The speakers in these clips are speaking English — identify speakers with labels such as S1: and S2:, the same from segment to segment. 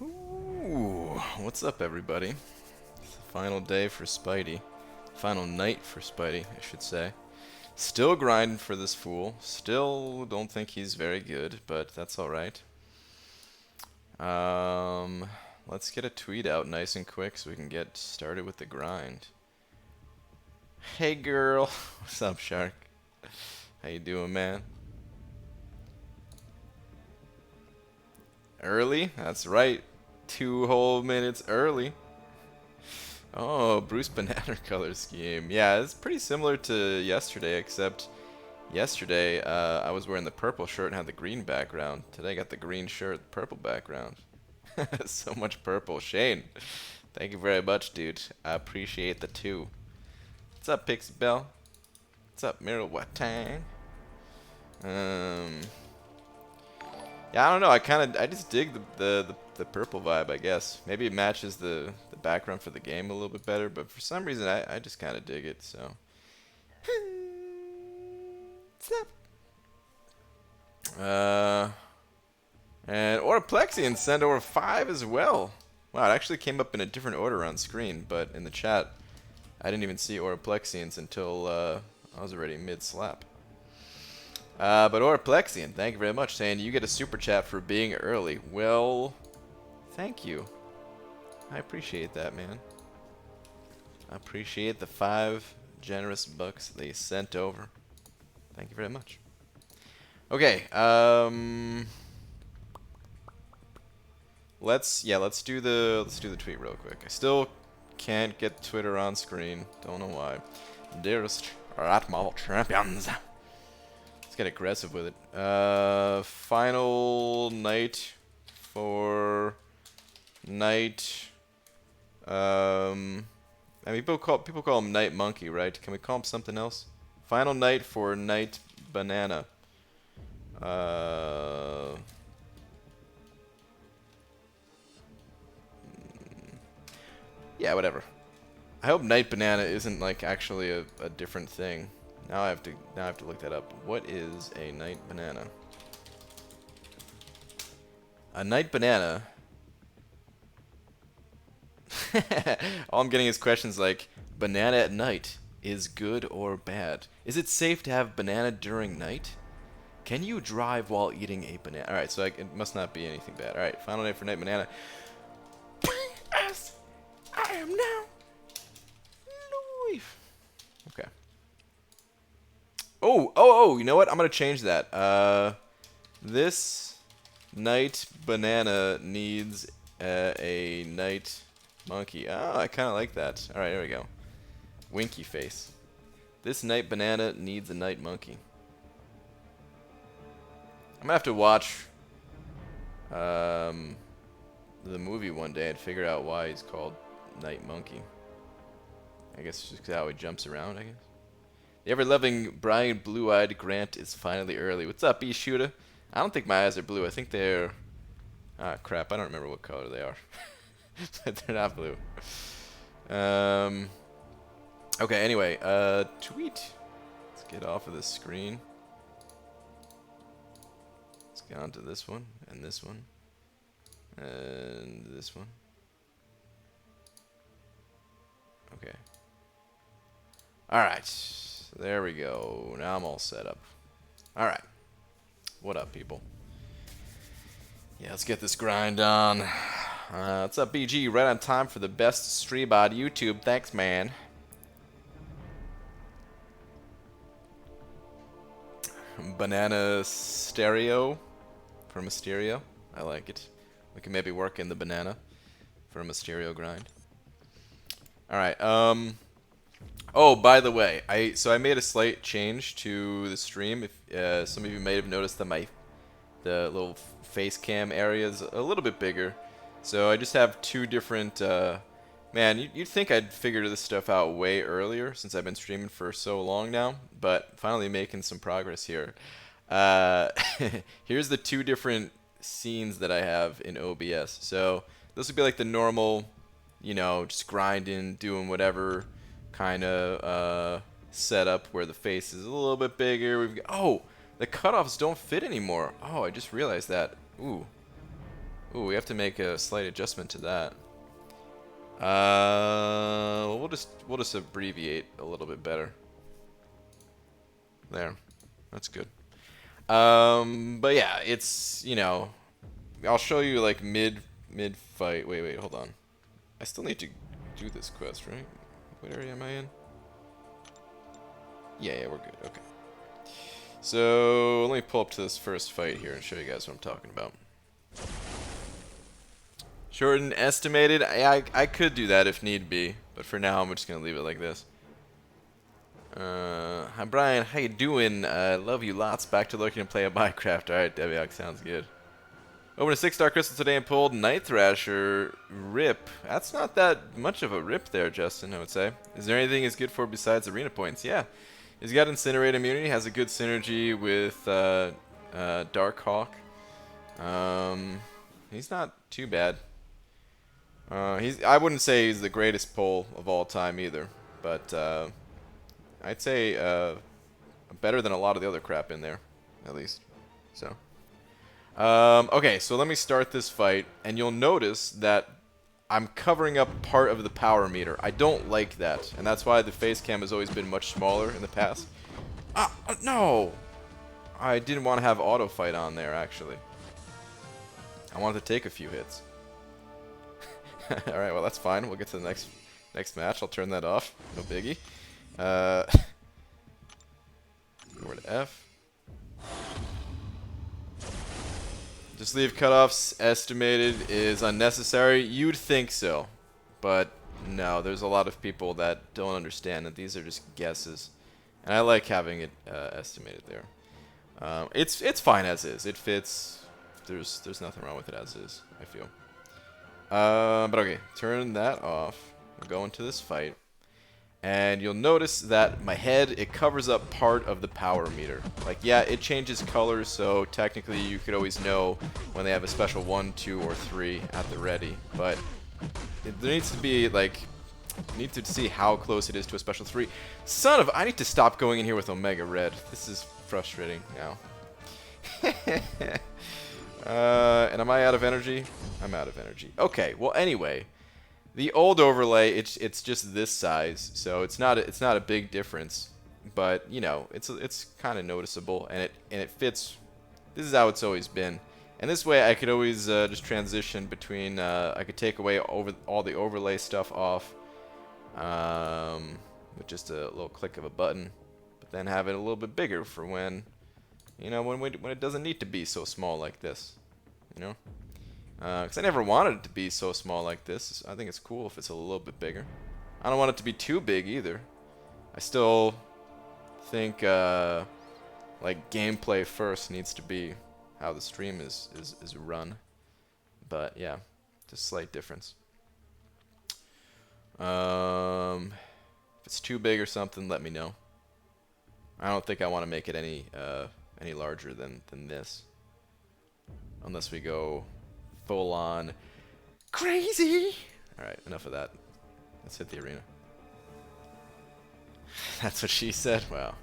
S1: Ooh, what's up, everybody? It's the final day for Spidey. Final night for Spidey, I should say. Still grinding for this fool. Still don't think he's very good, but that's alright. Um, let's get a tweet out nice and quick so we can get started with the grind. Hey, girl. What's up, Shark? How you doing, man? Early? That's right. 2 whole minutes early. Oh, Bruce Banana color scheme. Yeah, it's pretty similar to yesterday, except yesterday I was wearing the purple shirt and had the green background. Today I got the green shirt, purple background. So much purple. Shane, thank you very much, dude. I appreciate the 2. What's up, Pixie Bell? What's up, Mirror Watang? Yeah, I don't know. I just dig the purple vibe, I guess. Maybe it matches the background for the game a little bit better, but for some reason I just kind of dig it. So. What's up? And Oraplexian sent over 5 as well. Wow, it actually came up in a different order on screen, but in the chat I didn't even see Oraplexians until I was already mid-slap. But Oraplexian, thank you very much, saying you get a super chat for being early. Well, thank you. I appreciate that, man. I appreciate the 5 generous bucks they sent over. Thank you very much. Okay, let's do the tweet real quick. I still can't get Twitter on screen. Don't know why. Dearest Atmal champions. Let's get aggressive with it. Final night for night. I mean, people call him Night Monkey, right? Can we call him something else? Final night for Night Banana. Yeah, whatever. I hope Night Banana isn't like actually a different thing. Now I have to look that up. What is a Night Banana? A Night Banana. All I'm getting is questions like, banana at night is good or bad? Is it safe to have banana during night? Can you drive while eating a banana? Alright, so it must not be anything bad. Alright, final night for Night Banana. As I am now. Live. Okay. Oh, you know what? I'm going to change that. This Night Banana needs a Night Monkey. Oh, I kind of like that. Alright, here we go. Winky face. This Night Banana needs a Night Monkey. I'm going to have to watch the movie one day and figure out why he's called Night Monkey. I guess it's just how he jumps around, I guess. The ever-loving Brian Blue-Eyed Grant is finally early. What's up, E-Shooter? I don't think my eyes are blue. I think they're... Ah, crap. I don't remember what color they are. But they're not blue. Okay, anyway. Tweet. Let's get off of this screen. Let's get onto this one, and this one, and this one. Okay. Alright. There we go. Now I'm all set up. Alright. What up, people? Yeah, let's get this grind on. What's up, BG? Right on time for the best stream on YouTube. Thanks, man. Banana stereo for Mysterio. I like it. We can maybe work in the banana for a Mysterio grind. Alright, oh, by the way, I made a slight change to the stream. If some of you may have noticed that the little face cam area is a little bit bigger. So I just have 2 different. Man, you'd think I'd figure this stuff out way earlier since I've been streaming for so long now, but finally making some progress here. Here's the 2 different scenes that I have in OBS. So this would be like the normal, you know, just grinding, doing whatever kind of setup where the face is a little bit bigger. The cutoffs don't fit anymore. Oh, I just realized that. Ooh. Ooh, we have to make a slight adjustment to that. We'll just abbreviate a little bit better. There, that's good. But yeah, it's, you know, I'll show you like mid fight. Wait, hold on. I still need to do this quest, right? What area am I in? Yeah, we're good. Okay. So let me pull up to this first fight here and show you guys what I'm talking about. Short and estimated. I could do that if need be, but for now I'm just gonna leave it like this. Hi Brian, how you doing? Love you lots. Back to looking to play a Minecraft. Alright, Deviok, sounds good. Opened a 6-star crystal today and pulled Night Thrasher. Rip. That's not that much of a rip there, Justin, I would say. Is there anything he's good for besides arena points? Yeah. He's got Incinerate immunity, has a good synergy with Darkhawk. He's not too bad. I wouldn't say he's the greatest pull of all time either, but I'd say better than a lot of the other crap in there, at least. So, okay, so let me start this fight, and you'll notice that I'm covering up part of the power meter. I don't like that, and that's why the face cam has always been much smaller in the past. No! I didn't want to have auto fight on there, actually. I wanted to take a few hits. Alright, well that's fine. We'll get to the next match. I'll turn that off. No biggie. Over to F. Just leave cutoffs estimated is unnecessary. You'd think so, but no, there's a lot of people that don't understand that these are just guesses, and I like having it estimated there. It's fine as is. It fits. There's nothing wrong with it as is, I feel. But okay, turn that off. We'll go into this fight. And you'll notice that my head, it covers up part of the power meter. Like, yeah, it changes colors, so technically you could always know when they have a special 1, 2, or 3 at the ready. But there needs to be, like, you need to see how close it is to a special 3. Son of, I need to stop going in here with Omega Red. This is frustrating now. And am I out of energy? I'm out of energy. Okay, well anyway, the old overlay, it's just this size, so it's not a big difference, but you know, it's kind of noticeable, and it fits. This is how it's always been, and this way I could always just transition between. I could take away all the overlay stuff off, with just a little click of a button, but then have it a little bit bigger for when. You know, when it doesn't need to be so small like this, you know? Because I never wanted it to be so small like this. I think it's cool if it's a little bit bigger. I don't want it to be too big either. I still think, like, gameplay first needs to be how the stream is run. But, yeah, just a slight difference. If it's too big or something, let me know. I don't think I want to make it any larger than this, unless we go full on crazy. All right, enough of that. Let's hit the arena. That's what she said. Wow.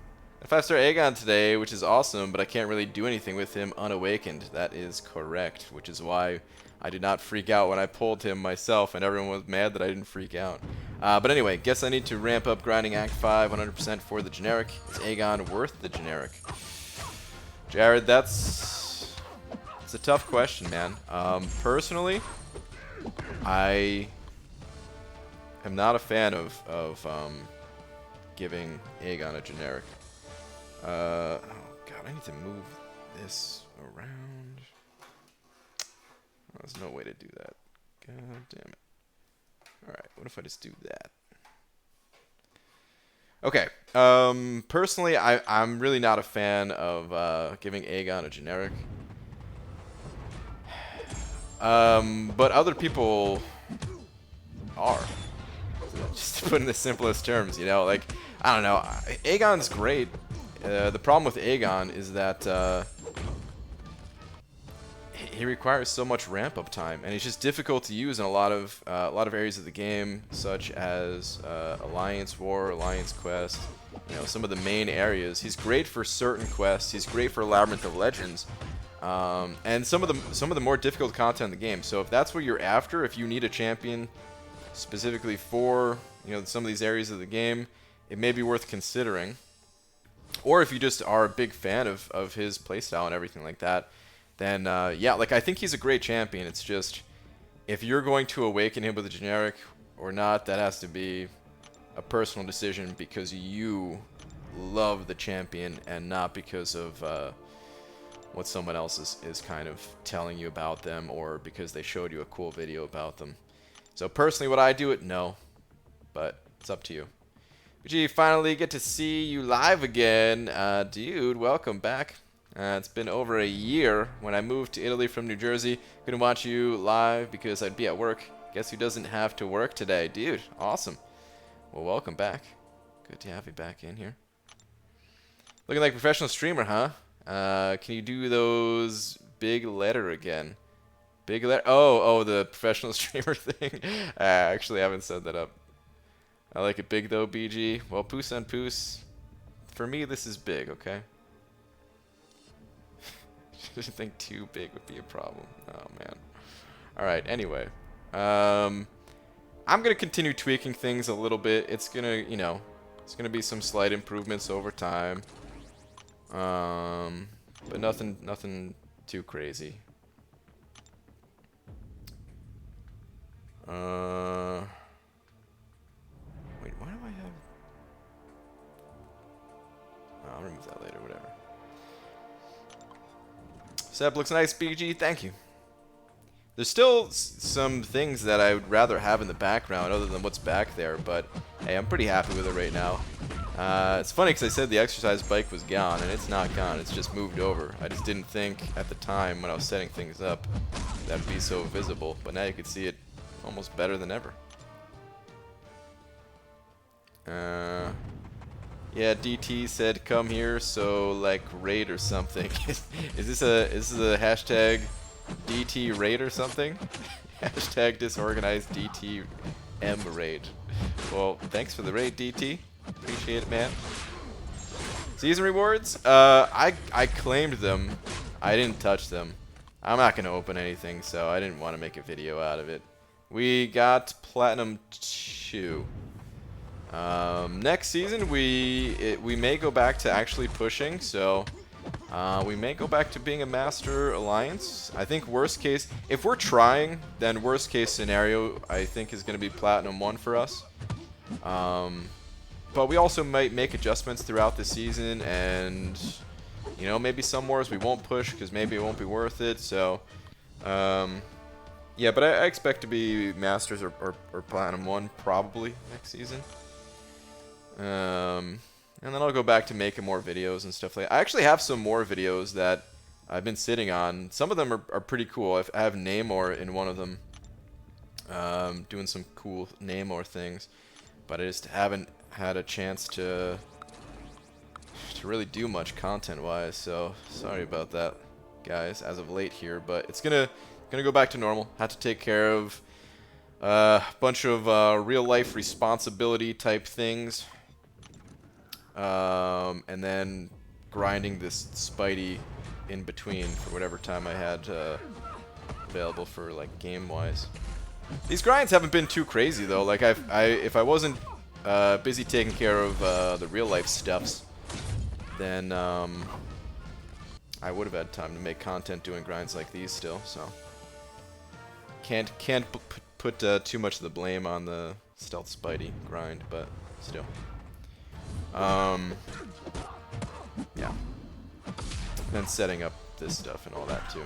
S1: A 5-star Aegon today, which is awesome, but I can't really do anything with him unawakened. That is correct, which is why I did not freak out when I pulled him myself, and everyone was mad that I didn't freak out. But anyway, guess I need to ramp up grinding Act 5 100% for the generic. Is Aegon worth the generic? Jared, it's a tough question, man. Personally, I am not a fan of giving Aegon a generic. Oh god, I need to move this around. Oh, there's no way to do that. God damn it. Alright, what if I just do that? Okay, personally, I'm really not a fan of giving Aegon a generic. But other people are. Just to put in the simplest terms, you know, like, I don't know, Aegon's great. The problem with Aegon is that he requires so much ramp-up time, and he's just difficult to use in a lot of areas of the game, such as Alliance War, Alliance Quest. You know, some of the main areas. He's great for certain quests. He's great for Labyrinth of Legends, and some of the more difficult content in the game. So if that's what you're after, if you need a champion specifically for some of these areas of the game, it may be worth considering. Or if you just are a big fan of his playstyle and everything like that, then yeah, like I think he's a great champion. It's just if you're going to awaken him with a generic or not, that has to be a personal decision because you love the champion and not because of what someone else is kind of telling you about them or because they showed you a cool video about them. So personally, would I do it? No, but it's up to you. Gee, finally get to see you live again. Dude, welcome back. It's been over a year. When I moved to Italy from New Jersey, couldn't watch you live because I'd be at work. Guess who doesn't have to work today? Dude, awesome. Well, welcome back. Good to have you back in here. Looking like a professional streamer, huh? Can you do those big letter again? Big letter? Oh, the professional streamer thing. I actually haven't set that up. I like it big though, BG. Well, Poos on Poos. For me, this is big, okay? Didn't think too big would be a problem. Oh, man. Alright, anyway. I'm going to continue tweaking things a little bit. It's going to, it's going to be some slight improvements over time. But nothing too crazy. Wait, why do I have... Oh, I'll remove that later, whatever. Setup looks nice, BG. Thank you. There's still some things that I would rather have in the background other than what's back there, but hey, I'm pretty happy with it right now. It's funny because I said the exercise bike was gone, and it's not gone. It's just moved over. I just didn't think at the time when I was setting things up that would be so visible, but now you can see it almost better than ever. Yeah, DT said come here, so like raid or something. is this a hashtag DT raid or something? Hashtag disorganized DT M raid. Well, thanks for the raid, DT. Appreciate it, man. Season rewards? I claimed them. I didn't touch them. I'm not gonna open anything, so I didn't want to make a video out of it. We got Platinum 2. Next season we may go back to actually pushing, so we may go back to being a Master Alliance. I think worst case, if we're trying, then worst case scenario I think is going to be Platinum 1 for us. But we also might make adjustments throughout the season, and maybe some wars we won't push because maybe it won't be worth it. So yeah, but I expect to be Masters or Platinum 1 probably next season. And then I'll go back to making more videos and stuff like that. I actually have some more videos that I've been sitting on. Some of them are pretty cool. I have Namor in one of them, doing some cool Namor things, but I just haven't had a chance to really do much content-wise. So sorry about that, guys, as of late here. But it's gonna go back to normal. Had to take care of a bunch of real-life responsibility type things. And then grinding this Spidey in between for whatever time I had available for like game-wise. These grinds haven't been too crazy though. Like if I wasn't busy taking care of the real-life stuffs, then I would have had time to make content doing grinds like these still. So can't put too much of the blame on the stealth Spidey grind, but still. Yeah. And setting up this stuff and all that too.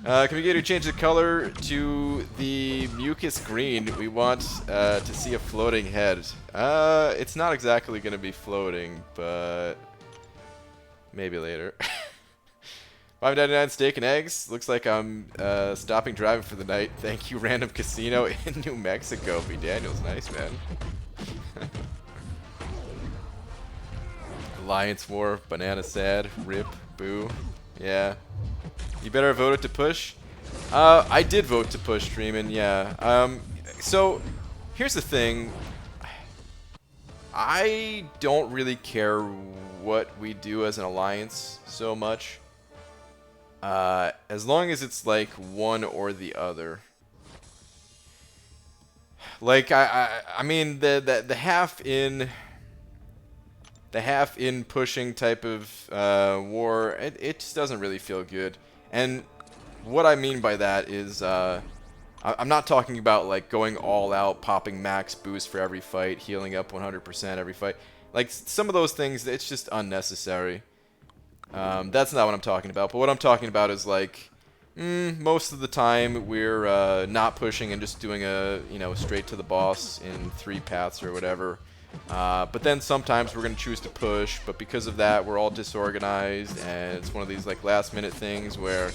S1: Can we get you to change the color to the mucus green? We want to see a floating head. It's not exactly going to be floating, but maybe later. $5.99 steak and eggs. Looks like I'm stopping driving for the night. Thank you, random casino in New Mexico. B. Daniels, nice man. Alliance War, Banana Sad, Rip, Boo. Yeah. You better voted to push? I did vote to push, Dreamin', yeah. So, here's the thing. I don't really care what we do as an alliance so much. As long as it's like one or the other. Like I mean the half in pushing type of war, it just doesn't really feel good. And what I mean by that is I'm not talking about like going all out, popping max boost for every fight, healing up 100% every fight. Like some of those things, it's just unnecessary. That's not what I'm talking about. But what I'm talking about is like most of the time we're not pushing and just doing a straight to the boss in 3 paths or whatever. But then sometimes we're going to choose to push, but because of that we're all disorganized, and it's one of these like last minute things where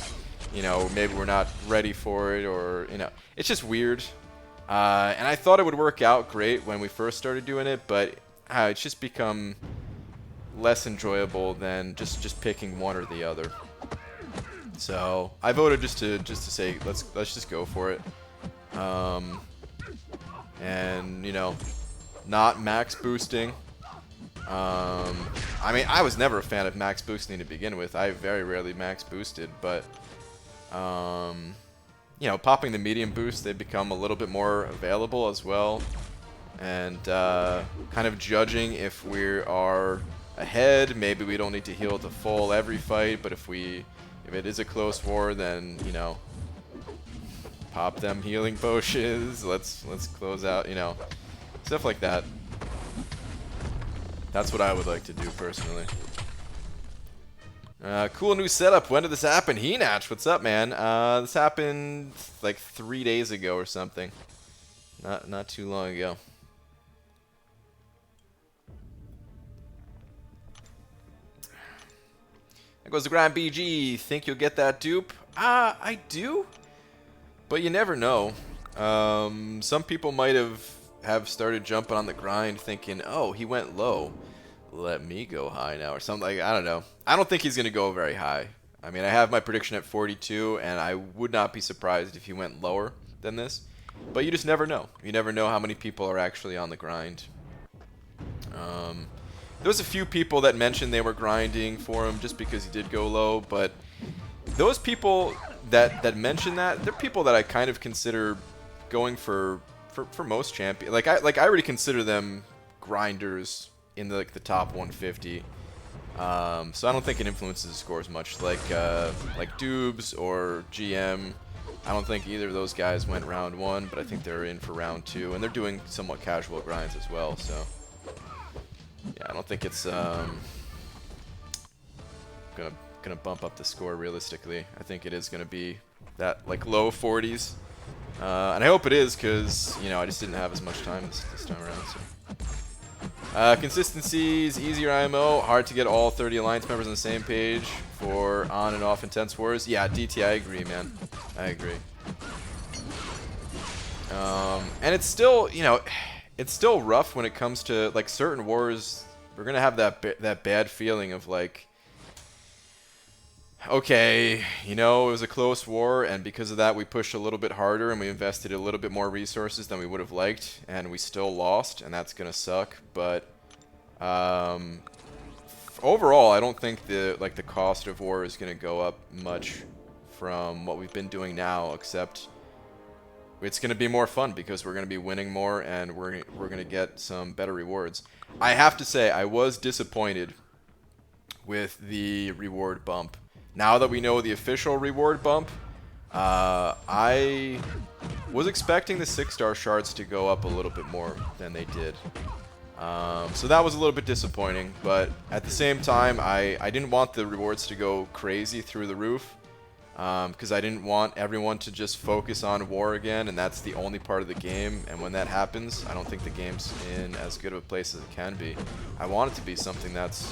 S1: maybe we're not ready for it, or it's just weird. And I thought it would work out great when we first started doing it, but it's just become less enjoyable than just picking one or the other. So I voted just to say let's just go for it. And not max boosting. I mean, I was never a fan of max boosting to begin with. I very rarely max boosted, but popping the medium boost, they become a little bit more available as well. And kind of judging if we are ahead, maybe we don't need to heal to full every fight, but if it is a close war, then pop them healing potions. Let's close out, stuff like that. That's what I would like to do personally. Cool new setup. When did this happen? Henach, what's up, man? This happened like 3 days ago or something. Not too long ago. There goes the Grand BG. Think you'll get that dupe? I do, but you never know. Some people might have started jumping on the grind thinking, oh, he went low, let me go high now, or something. Like, I don't know. I don't think he's going to go very high. I mean, I have my prediction at 42, and I would not be surprised if he went lower than this. But you just never know. You never know how many people are actually on the grind. There was a few people that mentioned they were grinding for him just because he did go low, but those people that mention that, they're people that I kind of consider going for most champion. Like I already consider them grinders in the top 150. So I don't think it influences the scores much. Like Dubes or GM, I don't think either of those guys went round 1, but I think they're in for round 2, and they're doing somewhat casual grinds as well. So yeah, I don't think it's gonna bump up the score realistically. I think it is gonna be that like low 40s, and I hope it is, because I just didn't have as much time this time around. So consistency is easier IMO. Hard to get all 30 alliance members on the same page for on and off intense wars. Yeah, DT, I agree, man. I agree. And it's still it's still rough when it comes to like certain wars. We're gonna have that bad feeling of like, okay, it was a close war, and because of that we pushed a little bit harder and we invested a little bit more resources than we would have liked, and we still lost, and that's gonna suck. But overall, I don't think the cost of war is gonna go up much from what we've been doing now, except it's going to be more fun because we're going to be winning more, and we're going to get some better rewards. I have to say, I was disappointed with the reward bump. Now that we know the official reward bump, I was expecting the 6-star shards to go up a little bit more than they did. So that was a little bit disappointing, but at the same time, I didn't want the rewards to go crazy through the roof. Because I didn't want everyone to just focus on war again, and that's the only part of the game, and when that happens, I don't think the game's in as good of a place as it can be. I want it to be something that's,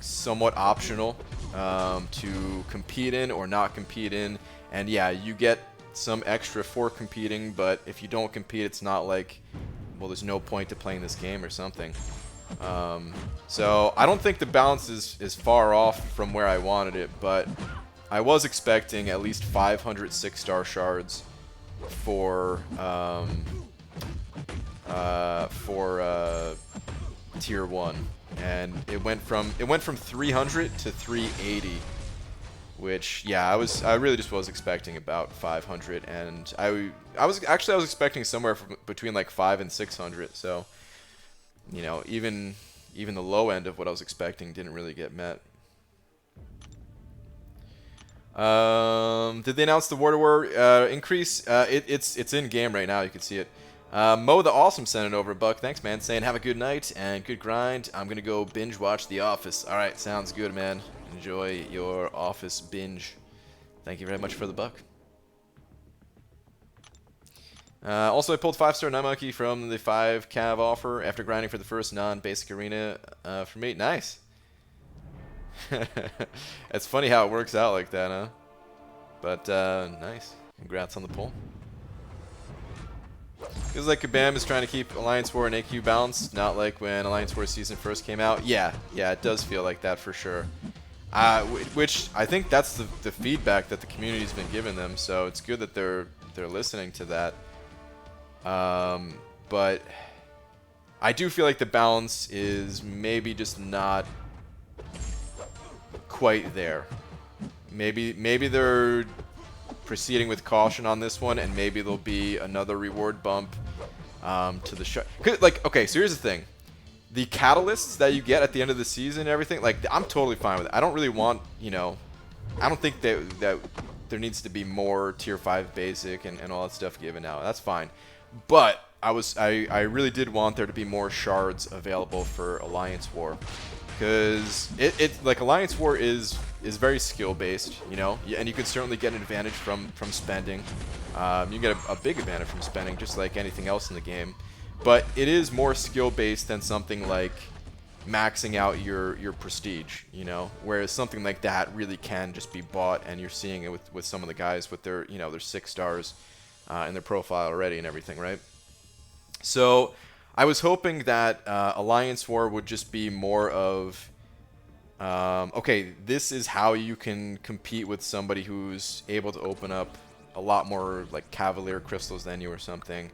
S1: somewhat optional to compete in or not compete in, and yeah, you get some extra for competing, but if you don't compete, it's not like, well, there's no point to playing this game or something. So I don't think the balance is far off from where I wanted it, but I was expecting at least 500 6-star shards for tier 1, and it went from 300 to 380 which, yeah, I really just was expecting about 500, and I was expecting somewhere between like 5 and 600. So, you know, even the low end of what I was expecting didn't really get met. Did they announce the Water War increase? It's in game right now. You can see it. Mo the Awesome sent it over, Buck. Thanks, man. Saying have a good night and good grind. I'm gonna go binge watch The Office. All right, sounds good, man. Enjoy your Office binge. Thank you very much for the buck. Also, I pulled 5-star Nutmonkey from the 5 cav offer after grinding for the first non-basic arena for me. Nice. It's funny how it works out like that, huh? But nice. Congrats on the pull. Feels like Kabam is trying to keep Alliance War and AQ balanced, not like when Alliance War season first came out. Yeah, it does feel like that for sure. Which I think that's the feedback that the community's been giving them, so it's good that they're listening to that. But I do feel like the balance is maybe just not quite there. Maybe they're proceeding with caution on this one, and maybe there'll be another reward bump to the show. Like, okay, so here's the thing. The catalysts that you get at the end of the season and everything, like, I'm totally fine with it. I don't really want, you know, I don't think that there needs to be more tier 5 basic and all that stuff given out. That's fine. But I really did want there to be more shards available for Alliance War. Because like Alliance War is very skill based, you know, and you can certainly get an advantage from spending. You get a big advantage from spending, just like anything else in the game. But it is more skill based than something like maxing out your prestige, you know. Whereas something like that really can just be bought, and you're seeing it with some of the guys with their, you know, their 6 stars in their profile already and everything, right? So I was hoping that Alliance War would just be more of, okay, this is how you can compete with somebody who's able to open up a lot more like Cavalier crystals than you or something,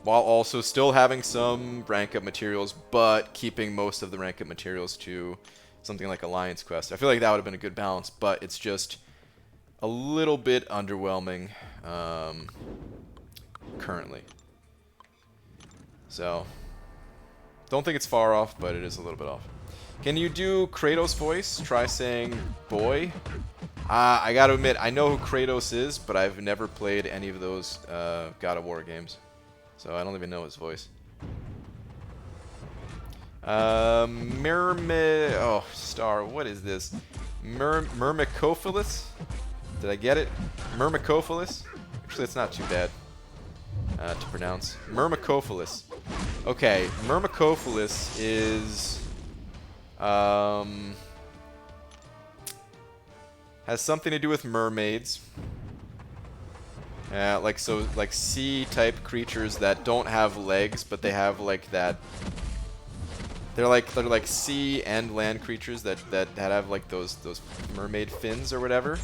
S1: while also still having some rank up materials, but keeping most of the rank up materials to something like Alliance Quest. I feel like that would have been a good balance, but it's just a little bit underwhelming currently. So, don't think it's far off, but it is a little bit off. Can you do Kratos' voice? Try saying boy. I gotta admit, I know who Kratos is, but I've never played any of those God of War games. So I don't even know his voice. Oh, star, what is this? Myrmecophilus? Did I get it? Myrmecophilus? Actually, it's not too bad to pronounce. Myrmecophilus. Okay, Myrmecophilus is has something to do with mermaids. Like sea-type creatures that don't have legs, but they have like that. They're like sea and land creatures that have like those mermaid fins or whatever.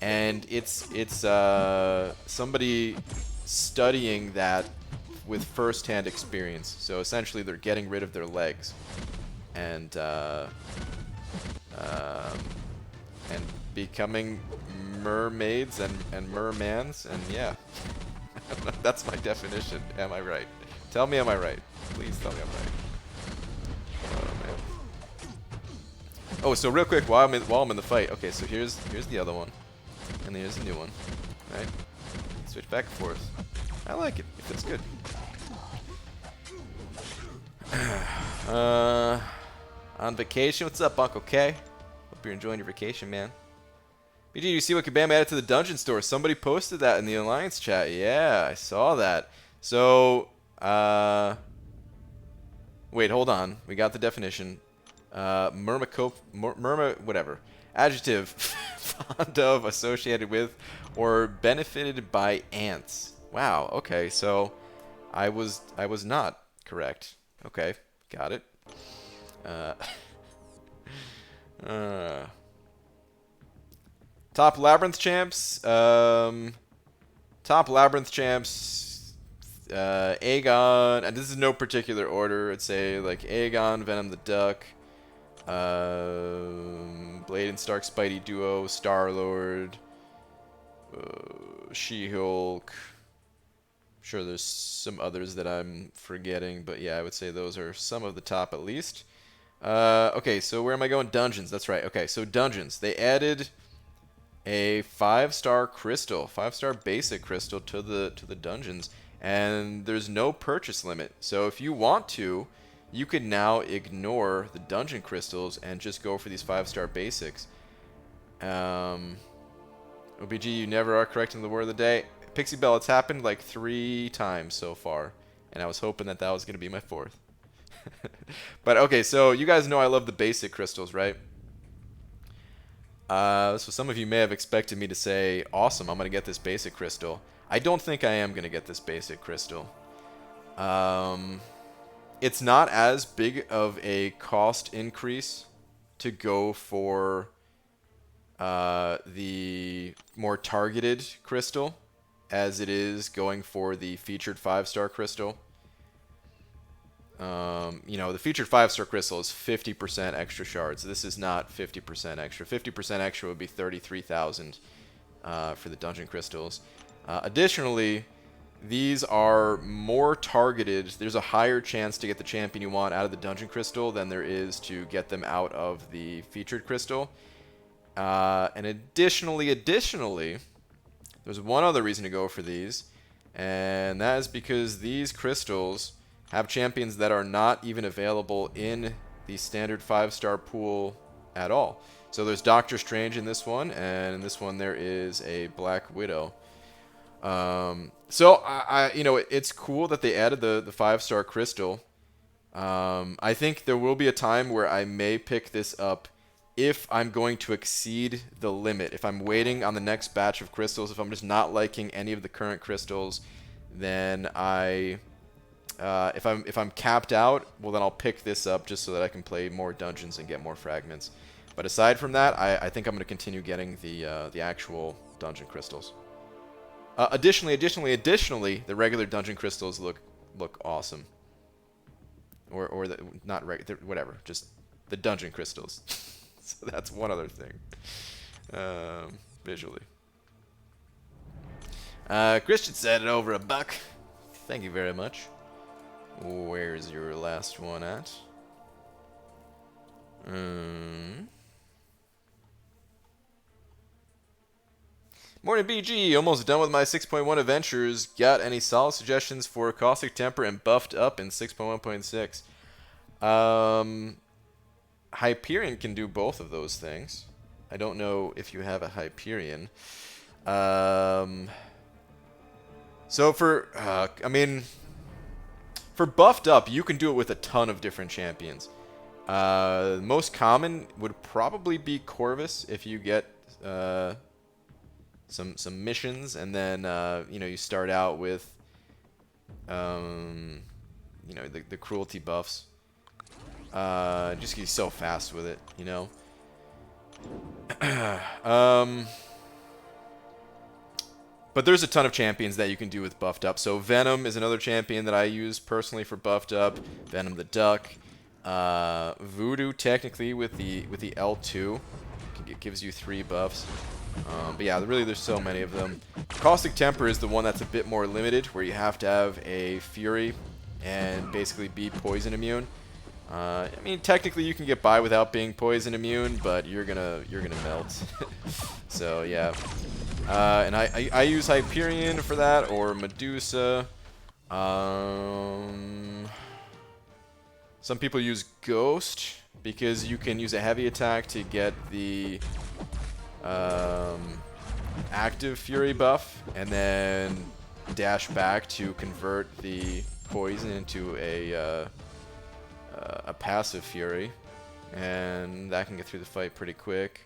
S1: And it's somebody studying that with first-hand experience. So essentially, they're getting rid of their legs and becoming mermaids and mermans, and yeah. That's my definition. Am I right? Tell me, am I right? Please tell me I'm right. Oh man. Oh, so real quick, while I'm in the fight. Okay, so here's the other one, and here's the new one. Right? Switch back and forth. I like it if it's good. On vacation. What's up, Uncle K? Hope you're enjoying your vacation, man. BG, you see what Kabam added to the dungeon store? Somebody posted that in the Alliance chat. Yeah, I saw that. So, wait, hold on. We got the definition. Whatever. Adjective, fond of, associated with, or benefited by ants. Wow, okay, so I was not correct. Okay, got it. Top Labyrinth champs. Top Labyrinth champs. Aegon, and this is no particular order. I'd say like Aegon, Venom the Duck, Blade and Stark Spidey duo, Star-Lord, She-Hulk. Sure, there's some others that I'm forgetting, but yeah, I would say those are some of the top at least. Okay, so where am I going? Dungeons, that's right. Okay, so Dungeons. They added a 5-star crystal, 5-star basic crystal to the dungeons, and there's no purchase limit. So if you want to, you can now ignore the dungeon crystals and just go for these 5-star basics. OBG, you never are correcting the word of the day. Pixie Bell, it's happened like 3 times so far, and I was hoping that that was going to be my 4th. But okay, so you guys know I love the basic crystals, right? So some of you may have expected me to say, awesome, I'm going to get this basic crystal. I don't think I am going to get this basic crystal. It's not as big of a cost increase to go for the more targeted crystal as it is going for the featured 5-star crystal. You know, the featured 5-star crystal is 50% extra shards. This is not 50% extra. 50% extra would be 33,000 for the dungeon crystals. Additionally, these are more targeted. There's a higher chance to get the champion you want out of the dungeon crystal than there is to get them out of the featured crystal. And additionally, there's one other reason to go for these, and that is because these crystals have champions that are not even available in the standard 5-star pool at all. So there's Doctor Strange in this one, and in this one there is a Black Widow. So you know, it's cool that they added the 5-star crystal. I think there will be a time where I may pick this up if I'm going to exceed the limit. If I'm waiting on the next batch of crystals, if I'm just not liking any of the current crystals, then if I'm capped out, well then I'll pick this up just so that I can play more dungeons and get more fragments. But aside from that, I think I'm going to continue getting the actual dungeon crystals. Additionally, the regular dungeon crystals look awesome. Or the, not regular, whatever, just the dungeon crystals. So that's one other thing, visually. Christian said it over $1. Thank you very much. Where's your last one at? Morning BG, almost done with my 6.1 adventures. Got any solid suggestions for Caustic Temper and Buffed Up in 6.1.6? Hyperion can do both of those things. I don't know if you have a Hyperion. So for, I mean, for Buffed Up, you can do it with a ton of different champions. Most common would probably be Corvus if you get some missions, and then you know, you start out with you know, the cruelty buffs. Just get so fast with it, you know. But there's a ton of champions that you can do with Buffed Up. So Venom is another champion that I use personally for Buffed Up. Venom the Duck. Voodoo technically with the L2 gives you 3 buffs. But yeah, really there's so many of them. Caustic Temper is the one that's a bit more limited, where you have to have a Fury and basically be poison immune. I mean, technically you can get by without being poison immune, but you're gonna melt. So yeah, and I use Hyperion for that, or Medusa. Some people use Ghost because you can use a heavy attack to get the active Fury buff, and then dash back to convert the poison into a passive Fury, and that can get through the fight pretty quick.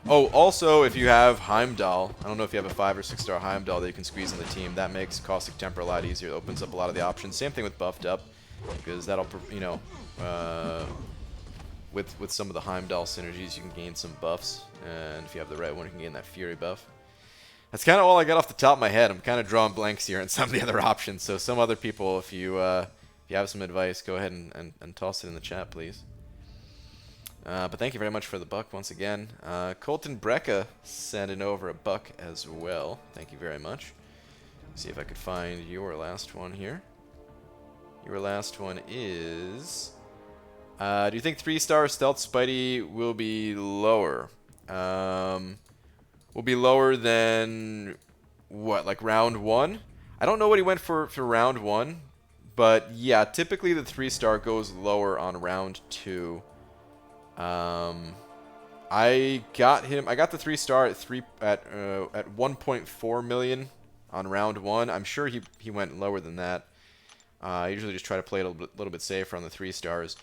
S1: Oh, also, if you have Heimdall, I don't know if you have a 5 or 6-star Heimdall that you can squeeze on the team, that makes Caustic Temper a lot easier. It opens up a lot of the options. Same thing with Buffed Up, because that'll, you know, with some of the Heimdall synergies, you can gain some buffs, and if you have the right one, you can gain that Fury buff. That's kind of all I got off the top of my head. I'm kind of drawing blanks here on some of the other options. So some other people, if you have some advice, go ahead and toss it in the chat, please. But thank you very much for the buck once again. Colton Brecka sending over a buck as well. Thank you very much. See if I could find your last one here. Your last one is... do you think 3-star Stealth Spidey will be lower? Will be lower than, what, like round 1? I don't know what he went for round 1. But yeah, typically the 3-star goes lower on round 2. I got the 3-star at 1.4 million on round 1. I'm sure he went lower than that. I usually just try to play it a little bit safer on the 3-stars.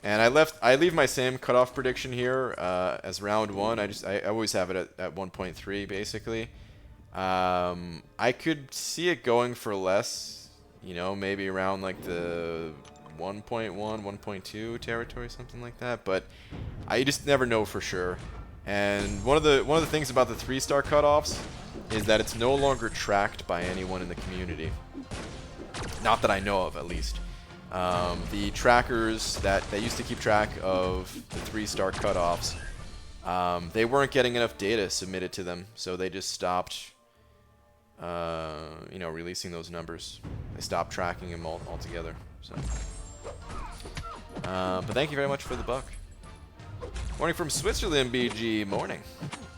S1: And I leave my same cutoff prediction here as round 1. I always have it at 1.3 basically. I could see it going for less, you know, maybe around like the 1.1, 1.2 territory, something like that. But I just never know for sure. And one of the things about the 3-star cutoffs is that it's no longer tracked by anyone in the community. Not that I know of, at least. The trackers that used to keep track of the 3-star cutoffs, they weren't getting enough data submitted to them, so they just stopped, you know, releasing those numbers. They stopped tracking them altogether. So, but thank you very much for the buck. Morning from Switzerland, BG. Morning.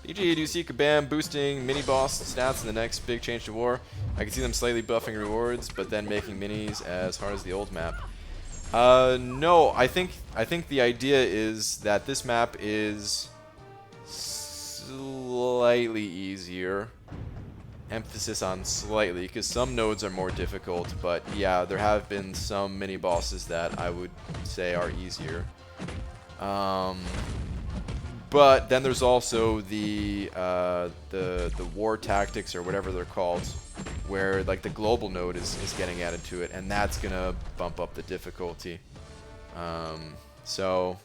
S1: BG, do you see Kabam boosting mini-boss stats in the next big change to war? I can see them slightly buffing rewards, but then making minis as hard as the old map. No, I think the idea is that this map is slightly easier. Emphasis on slightly, because some nodes are more difficult, but yeah, there have been some mini-bosses that I would say are easier. But then there's also the war tactics, or whatever they're called, where like the global node is getting added to it, and that's gonna bump up the difficulty. So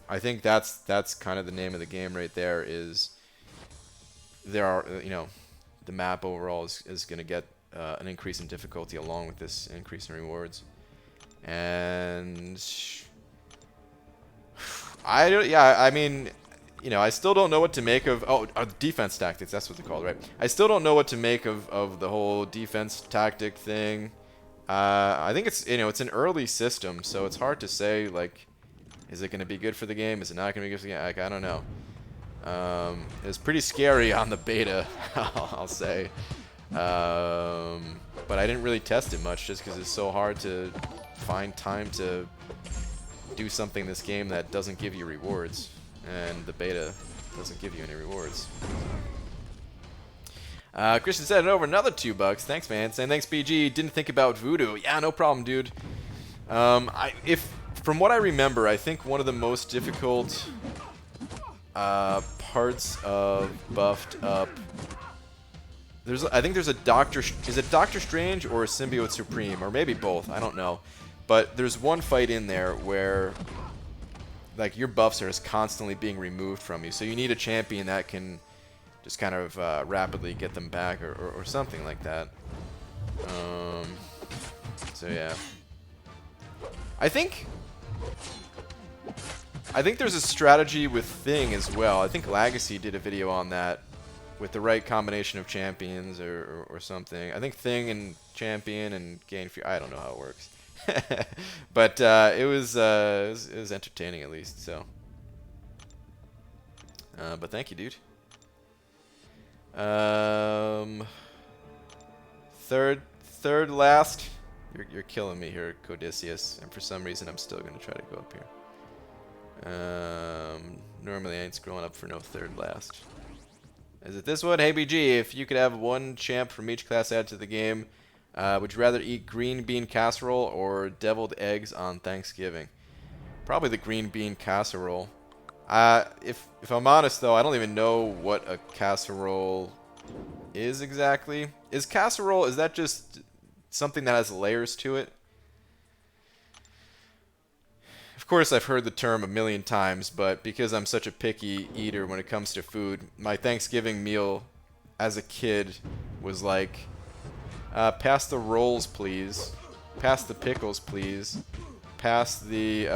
S1: I think that's kind of the name of the game right there. Is there are, you know, the map overall is gonna get an increase in difficulty along with this increase in rewards, and I mean, you know, I still don't know what to make of... Oh, defense tactics, that's what they're called, right? I still don't know what to make of the whole defense tactic thing. I think it's, you know, it's an early system, so it's hard to say, like, is it going to be good for the game? Is it not going to be good for the game? Like, I don't know. It was pretty scary on the beta, I'll say. But I didn't really test it much just because it's so hard to find time to do something in this game that doesn't give you rewards. And the beta doesn't give you any rewards. Christian said it over another $2. Thanks, man. Saying thanks, BG. Didn't think about voodoo. Yeah, no problem, dude. From what I remember, I think one of the most difficult parts of Buffed Up. I think there's a Doctor. Is it Doctor Strange or a Symbiote Supreme, or maybe both? I don't know. But there's one fight in there where, like, your buffs are just constantly being removed from you, so you need a champion that can just kind of rapidly get them back, or something like that. So yeah, I think there's a strategy with Thing as well. I think Legacy did a video on that, with the right combination of champions or something. I think Thing and champion and gain fear. I don't know how it works. But it was entertaining, at least. So, but thank you, dude. Third last. You're killing me here, Codicius. And for some reason, I'm still gonna try to go up here. Normally, I ain't scrolling up for no third last. Is it this one? Hey, BG, if you could have one champ from each class added to the game, would you rather eat green bean casserole or deviled eggs on Thanksgiving? Probably the green bean casserole. If I'm honest, though, I don't even know what a casserole is exactly. Is casserole, is that just something that has layers to it? course, I've heard the term a million times, but because I'm such a picky eater when it comes to food, my Thanksgiving meal as a kid was like, pass the rolls, please. Pass the pickles, please. Pass the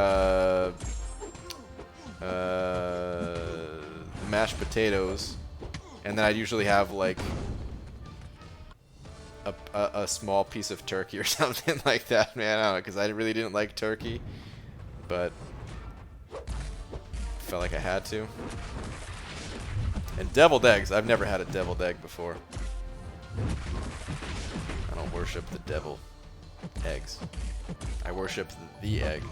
S1: mashed potatoes. And then I'd usually have like a small piece of turkey or something like that, man. I don't know, because I really didn't like turkey, but felt like I had to. And deviled eggs. I've never had a deviled egg before. I don't worship the devil eggs. I worship the egg.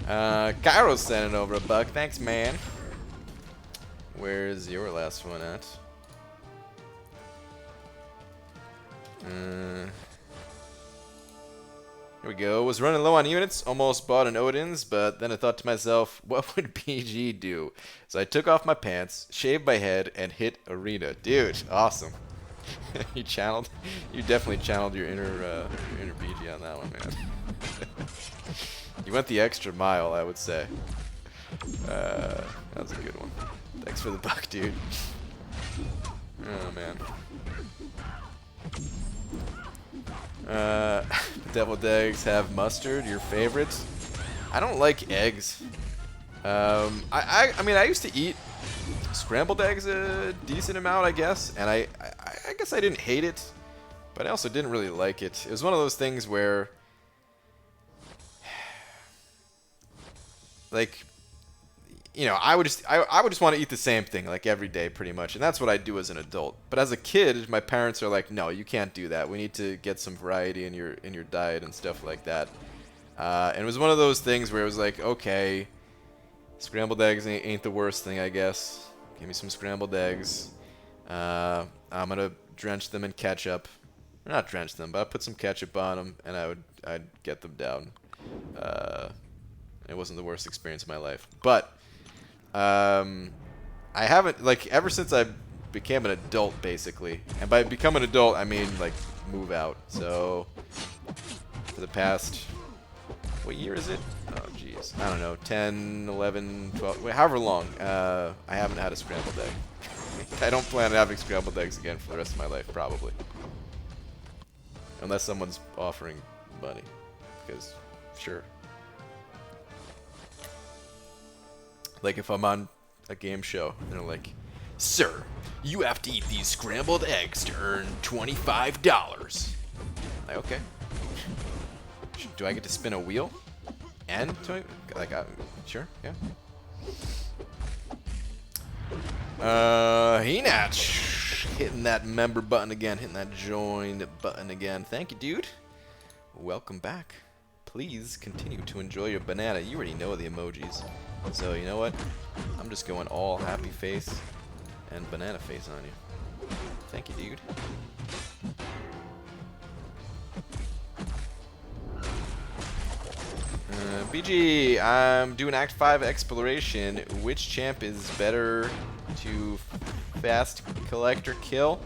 S1: Cairo's sending over a buck. Thanks, man. Where's your last one at? Here we go. Was running low on units. Almost bought an Odin's, but then I thought to myself, what would PG do? So I took off my pants, shaved my head, and hit arena. Dude, awesome. You definitely channeled your inner PG on that one, man. You went the extra mile, I would say. That was a good one. Thanks for the buck, dude. Oh, man. Deviled eggs have mustard, your favorites? I don't like eggs. I mean, I used to eat scrambled eggs a decent amount, I guess, and I guess I didn't hate it, but I also didn't really like it. It was one of those things where, like, you know, I would just want to eat the same thing like every day pretty much, and that's what I do as an adult. But as a kid, my parents are like, no, you can't do that. We need to get some variety in your diet and stuff like that. And it was one of those things where it was like, okay, scrambled eggs ain't the worst thing, I guess. Give me some scrambled eggs. I'm gonna drench them in ketchup. Or not drench them, but I put some ketchup on them, and I'd get them down. It wasn't the worst experience of my life, but I haven't, like, ever since I became an adult, basically. And by become an adult, I mean, like, move out. So, for the past, what year is it? Oh, jeez. I don't know, 10, 11, 12, wait, however long, I haven't had a scrambled egg. I don't plan on having scrambled eggs again for the rest of my life, probably. Unless someone's offering money. Because, sure. Like if I'm on a game show, and they're like, sir, you have to eat these scrambled eggs to earn $25. Like, okay. Do I get to spin a wheel? And, like, sure, yeah. Hinach, hitting that member button again, hitting that join button again. Thank you, dude. Welcome back. Please continue to enjoy your banana. You already know the emojis. So, you know what? I'm just going all happy face and banana face on you. Thank you, dude. BG, I'm doing Act 5 exploration. Which champ is better to fast collect or kill?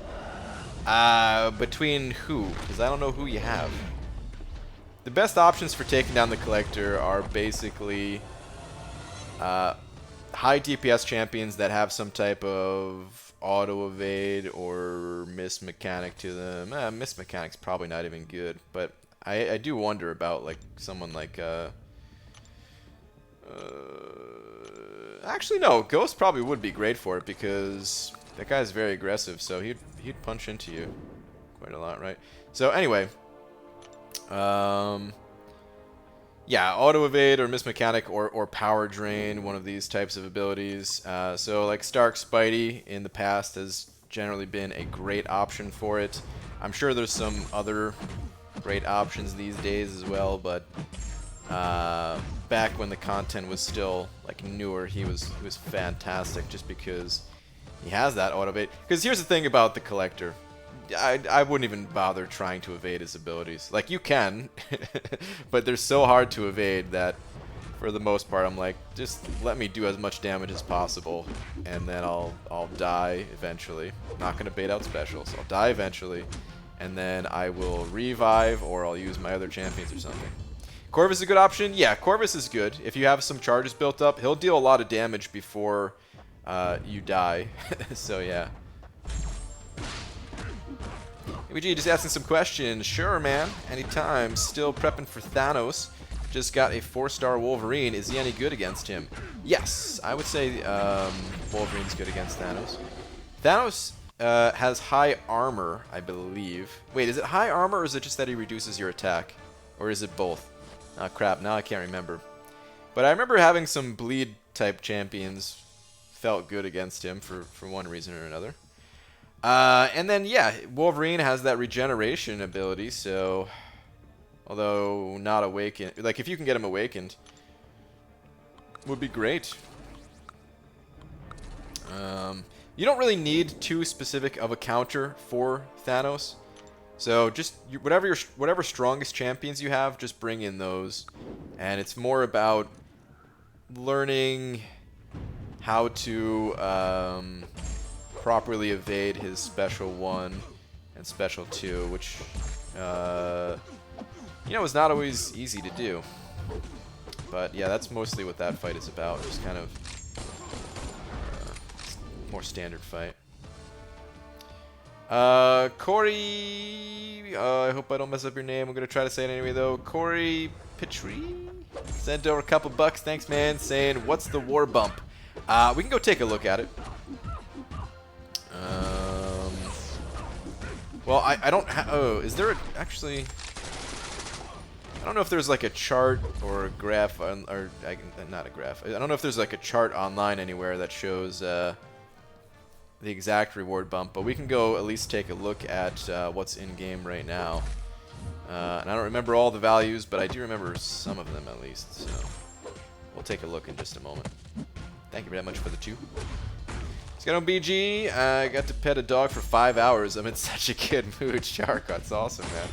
S1: Between who? Because I don't know who you have. The best options for taking down the collector are basically high DPS champions that have some type of auto evade or miss mechanic to them. Miss mechanic's probably not even good, but I do wonder about like someone like actually no, Ghost probably would be great for it because that guy's very aggressive, so he'd punch into you quite a lot, right? So anyway, yeah, auto evade or miss mechanic or power drain, one of these types of abilities. So like Stark Spidey in the past has generally been a great option for it. I'm sure there's some other great options these days as well, but back when the content was still like newer, he was fantastic just because he has that auto evade. Because here's the thing about the collector. I wouldn't even bother trying to evade his abilities. Like, you can, but they're so hard to evade that for the most part I'm like, just let me do as much damage as possible, and then I'll die eventually. I'm not going to bait out specials. I'll die eventually, and then I will revive, or I'll use my other champions or something. Corvus is a good option? Yeah, Corvus is good. If you have some charges built up, he'll deal a lot of damage before you die. So, yeah. ABG just asking some questions. Sure, man. Anytime. Still prepping for Thanos. Just got a 4-star Wolverine. Is he any good against him? Yes. I would say Wolverine's good against Thanos. Thanos has high armor, I believe. Wait, is it high armor or is it just that he reduces your attack? Or is it both? Oh, crap. Now I can't remember. But I remember having some bleed-type champions felt good against him for one reason or another. And then, yeah, Wolverine has that regeneration ability, so... Although not awakened... Like, if you can get him awakened, would be great. You don't really need too specific of a counter for Thanos. So just whatever strongest champions you have, just bring in those. And it's more about learning how to properly evade his special 1 and special 2, which you know, is not always easy to do. But yeah, that's mostly what that fight is about. Just kind of more standard fight. Corey, I hope I don't mess up your name. I'm going to try to say it anyway, though. Corey Petrie sent over a couple bucks. Thanks, man. Saying, what's the war bump? We can go take a look at it. Well, I don't have... Oh, is there actually... I don't know if there's like a chart or a graph, not a graph. I don't know if there's like a chart online anywhere that shows... the exact reward bump, but we can go at least take a look at what's in game right now. And I don't remember all the values, but I do remember some of them at least. So we'll take a look in just a moment. Thank you very much for the 2. Let's get on BG. I got to pet a dog for 5 hours. I'm in such a good mood. Shark, that's awesome, man.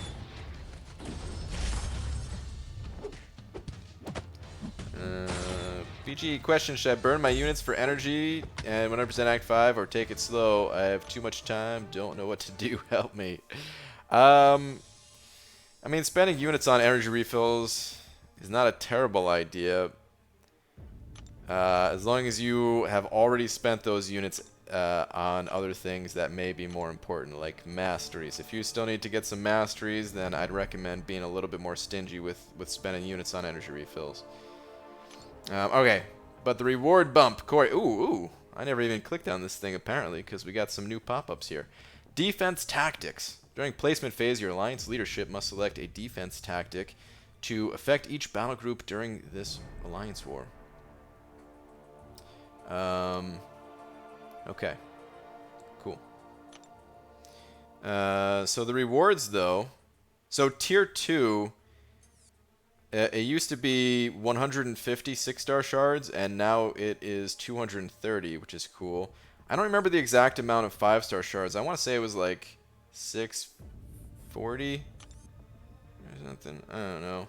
S1: BG question, should I burn my units for energy and 100% Act 5 or take it slow? I have too much time, don't know what to do, help me. I mean, spending units on energy refills is not a terrible idea. As long as you have already spent those units on other things that may be more important, like masteries. If you still need to get some masteries, then I'd recommend being a little bit more stingy with spending units on energy refills. Okay, but the reward bump, Corey. Ooh, I never even clicked on this thing apparently because we got some new pop-ups here. Defense tactics. During placement phase, your alliance leadership must select a defense tactic to affect each battle group during this alliance war. Okay, cool. So the rewards though. So tier 2. It used to be 150 6-star shards, and now it is 230, which is cool. I don't remember the exact amount of 5-star shards. I want to say it was like 640 or something. I don't know.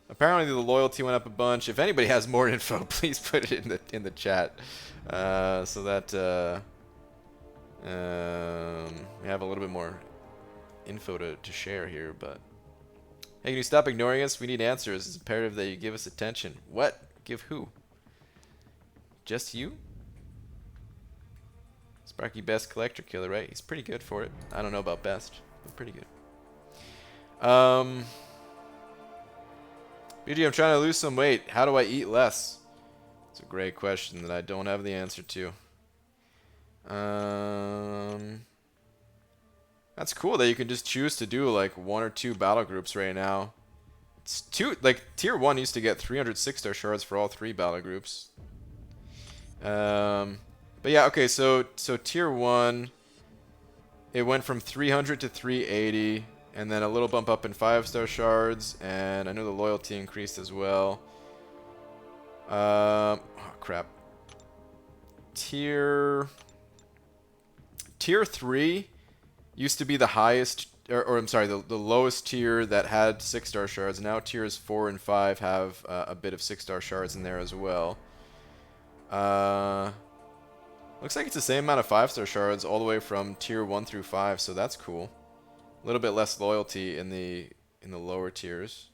S1: Apparently the loyalty went up a bunch. If anybody has more info, please put it in the chat, so that we have a little bit more info to share here, but. Hey, can you stop ignoring us? We need answers. It's imperative that you give us attention. What? Give who? Just you? Sparky best collector killer, right? He's pretty good for it. I don't know about best, but pretty good. BG, I'm trying to lose some weight. How do I eat less? It's a great question that I don't have the answer to. That's cool that you can just choose to do like 1 or 2 battle groups right now. It's tier 1 used to get 300 6-star shards for all 3 battle groups. But yeah, okay, so tier 1, it went from 300 to 380, and then a little bump up in 5-star shards, and I know the loyalty increased as well. Oh crap. Tier 3 used to be the highest, or I'm sorry, the lowest tier that had 6-star shards. Now tiers 4 and 5 have a bit of 6-star shards in there as well. Looks like it's the same amount of 5-star shards all the way from tier 1 through 5, so that's cool. A little bit less loyalty in the lower tiers.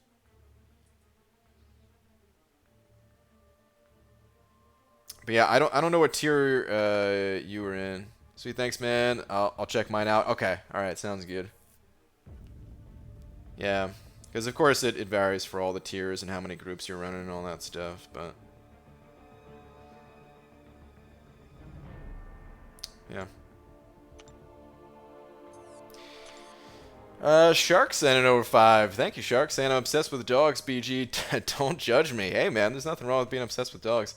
S1: But yeah, I don't know what tier you were in. Sweet, thanks, man. I'll check mine out. Okay, all right, sounds good. Yeah, because of course it varies for all the tiers and how many groups you're running and all that stuff. But yeah. Shark sending over 5. Thank you, Shark. Saying I'm obsessed with dogs, BG. Don't judge me. Hey, man, there's nothing wrong with being obsessed with dogs.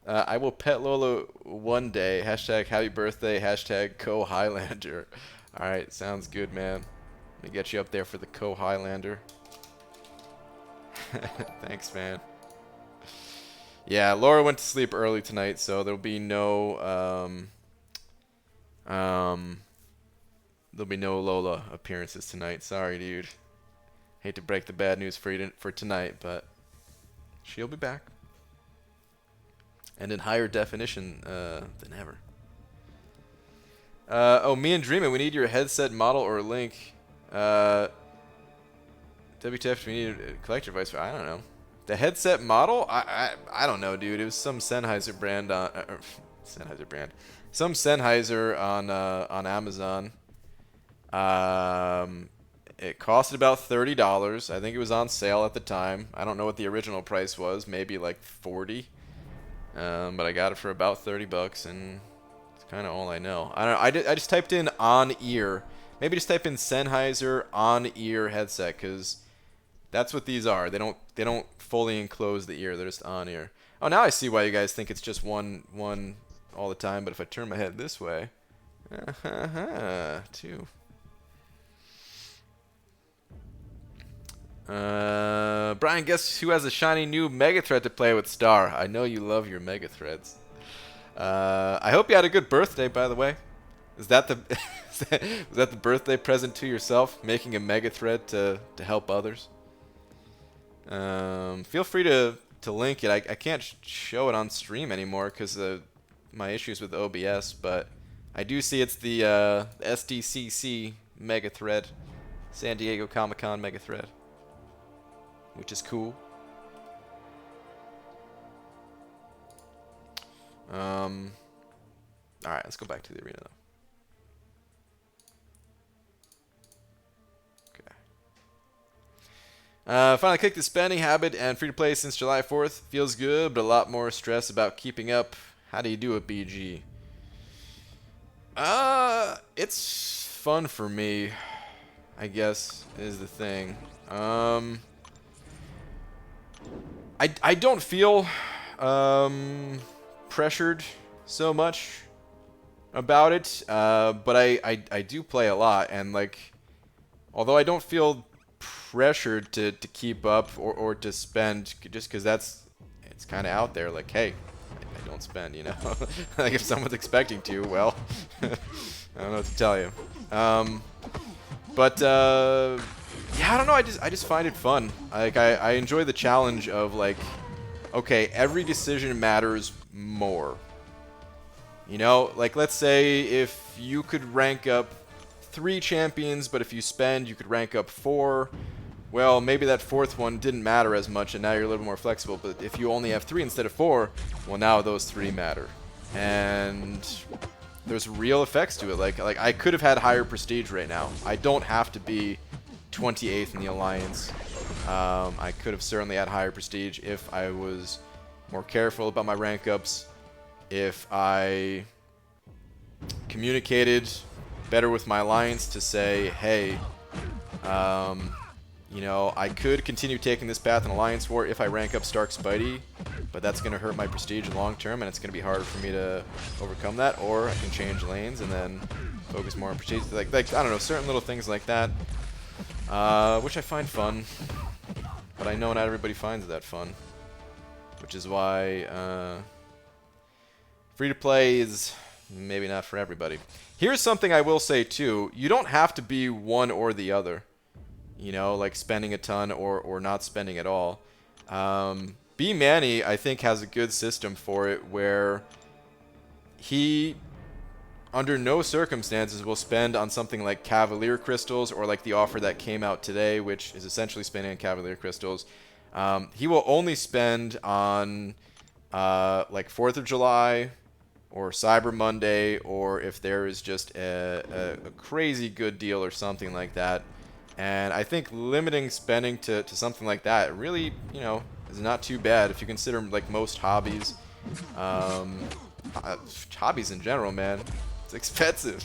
S1: I will pet Lola one day. Hashtag happy birthday. Hashtag Co-Highlander. Alright, sounds good, man. Let me get you up there for the Co-Highlander. Thanks, man. Yeah, Laura went to sleep early tonight, so there'll be no, there'll be no Lola appearances tonight. Sorry, dude. Hate to break the bad news for tonight, but she'll be back. And in higher definition than ever. Oh, me and Dreamin', we need your headset model or link. WTF, we need a collector device. I don't know. The headset model? I don't know, dude. It was some Sennheiser brand on Sennheiser brand. Some Sennheiser on Amazon. It costed about $30. I think it was on sale at the time. I don't know what the original price was. Maybe like 40. But I got it for about 30 bucks, and it's kind of all I know. I just typed in on ear. Maybe just type in Sennheiser on ear headset, because that's what these are. They don't fully enclose the ear. They're just on ear. Oh, now I see why you guys think it's just one all the time. But if I turn my head this way, two. Brian, guess who has a shiny new Mega Thread to play with Star? I know you love your Mega Threads. I hope you had a good birthday, by the way. Is that the was that the birthday present to yourself? Making a Mega Thread to help others? Feel free to link it. I can't show it on stream anymore because of my issues with OBS, but I do see it's the SDCC Mega Thread, San Diego Comic-Con Mega Thread, which is cool. Alright, let's go back to the arena though. Finally kicked the spending habit and free to play since July 4th. Feels good, but a lot more stress about keeping up. How do you do it, BG? It's fun for me, I guess, is the thing. I don't feel pressured so much about it, but I do play a lot, and like, although I don't feel pressured to keep up or to spend, just because it's kind of out there, like, hey, I don't spend, you know. Like, if someone's expecting to, well, I don't know what to tell you. But yeah, I don't know, I just find it fun. Like, I enjoy the challenge of, like, okay, every decision matters more. You know, like, let's say if you could rank up 3 champions, but if you spend, you could rank up 4. Well, maybe that 4th one didn't matter as much, and now you're a little more flexible. But if you only have 3 instead of 4, well, now those 3 matter. And there's real effects to it. Like I could have had higher prestige right now. I don't have to be 28th in the Alliance. I could have certainly had higher prestige if I was more careful about my rank ups, if I communicated better with my Alliance to say, hey, you know, I could continue taking this path in Alliance War if I rank up Stark Spidey, but that's going to hurt my prestige long term, and it's going to be harder for me to overcome that. Or I can change lanes and then focus more on prestige. Like I don't know, certain little things like that, which I find fun, but I know not everybody finds that fun, which is why free to play is maybe not for everybody. Here's something I will say too: you don't have to be one or the other. You know, like spending a ton or not spending at all. B Manny, I think, has a good system for it where he, under no circumstances, will spend on something like Cavalier Crystals or like the offer that came out today, which is essentially spending on Cavalier Crystals. He will only spend on like 4th of July or Cyber Monday, or if there is just a crazy good deal or something like that. And I think limiting spending to something like that really, you know, is not too bad if you consider like most hobbies. Hobbies in general, man, it's expensive.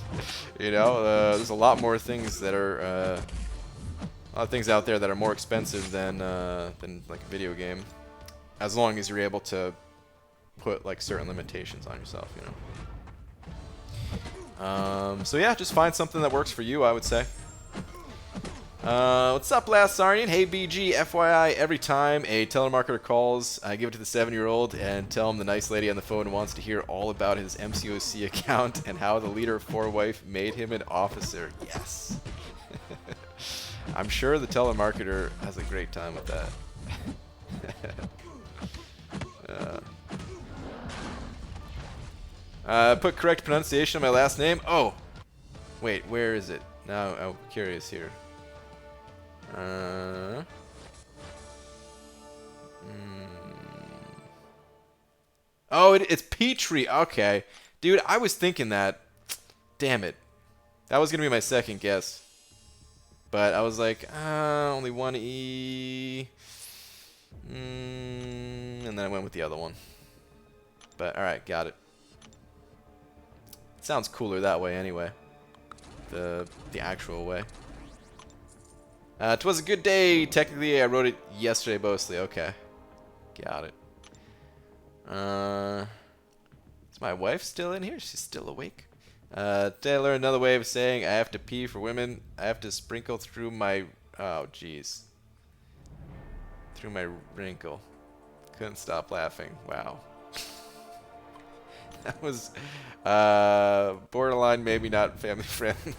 S1: You know, there's a lot more things that are a lot of things out there that are more expensive than like a video game, as long as you're able to put like certain limitations on yourself, you know. So yeah, just find something that works for you, I would say. What's up, Last Sarnian? Hey BG, FYI, every time a telemarketer calls, I give it to the 7-year-old and tell him the nice lady on the phone wants to hear all about his MCOC account and how the leader of 4 wife made him an officer. Yes. I'm sure the telemarketer has a great time with that. Put correct pronunciation on my last name. Oh, wait, where is it? Now I'm curious here. Oh, it's Petrie. Okay, dude, I was thinking that. Damn it, that was gonna be my second guess, but I was like, only one E, and then I went with the other one. But all right, got it. Sounds cooler that way, anyway. The actual way. 'Twas a good day. Technically, I wrote it yesterday mostly. Okay. Got it. Is my wife still in here? She's still awake. Today I learned another way of saying I have to pee for women. I have to sprinkle through my... Oh, jeez. Through my wrinkle. Couldn't stop laughing. Wow. That was borderline, maybe not family friendly.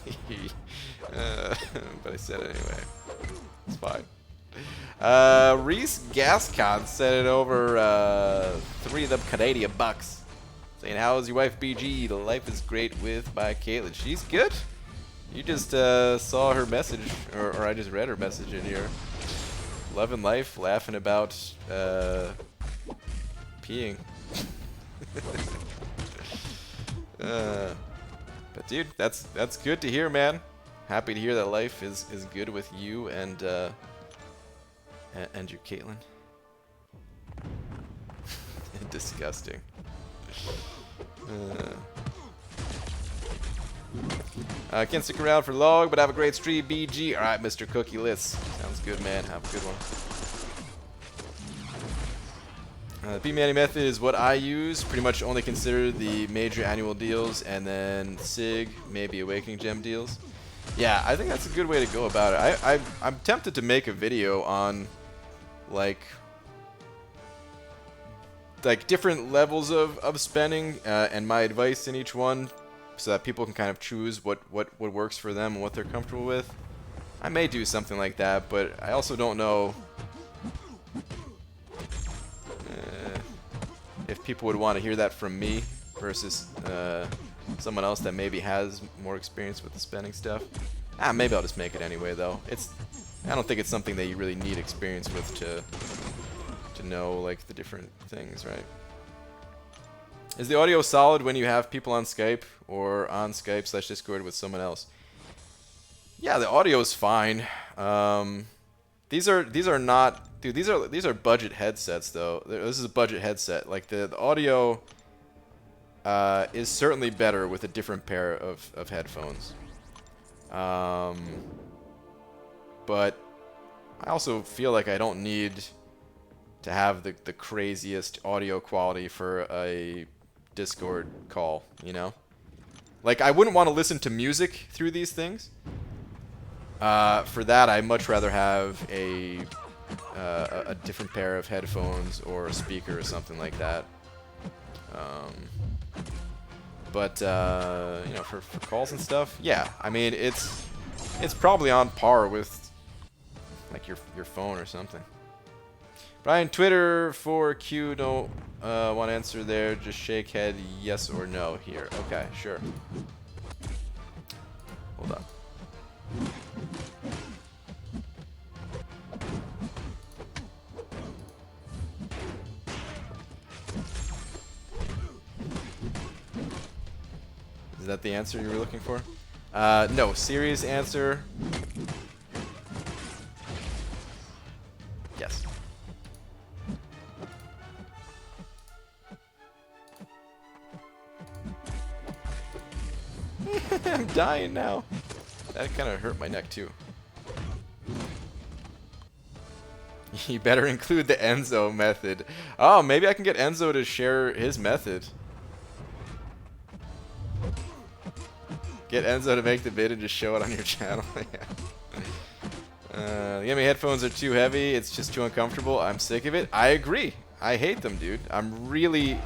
S1: But I said it anyway. It's fine. Reese Gascon sent it over 3 of them Canadian bucks. Saying, how's your wife BG? Life is great with my Caitlin. She's good. You just saw her message, or I just read her message in here. Loving life, laughing about peeing. But dude, that's good to hear, man. Happy to hear that life is good with you and your Caitlin. Disgusting. I can't stick around for long, but have a great stream, BG. All right, Mr. Cookie List. Sounds good, man. Have a good one. The P-Manny method is what I use. Pretty much only consider the major annual deals and then SIG, maybe Awakening Gem deals. Yeah, I think that's a good way to go about it. I'm tempted to make a video on like different levels of spending and my advice in each one, so that people can kind of choose what works for them and what they're comfortable with. I may do something like that, but I also don't know if people would want to hear that from me versus someone else that maybe has more experience with the spending stuff. Maybe I'll just make it anyway, though. I don't think it's something that you really need experience with to know like the different things, right? Is the audio solid when you have people on Skype or on Skype/Discord with someone else? Yeah, the audio is fine. These are not, dude. These are budget headsets though. This is a budget headset. Like the audio is certainly better with a different pair of headphones. But I also feel like I don't need to have the craziest audio quality for a Discord call, you know? Like, I wouldn't want to listen to music through these things. For that, I'd much rather have a different pair of headphones or a speaker or something like that. But you know, for calls and stuff, yeah. I mean, it's probably on par with like your phone or something. Brian, Twitter for Q, don't want to answer there. Just shake head yes or no here. Okay, sure. Hold on. Is that the answer you were looking for? No, serious answer. Yes. I'm dying now. That kind of hurt my neck too. You better include the Enzo method. Oh, maybe I can get Enzo to share his method. Get Enzo to make the vid and just show it on your channel. Yeah. The Yummy headphones are too heavy. It's just too uncomfortable. I'm sick of it. I agree. I hate them, dude. I'm really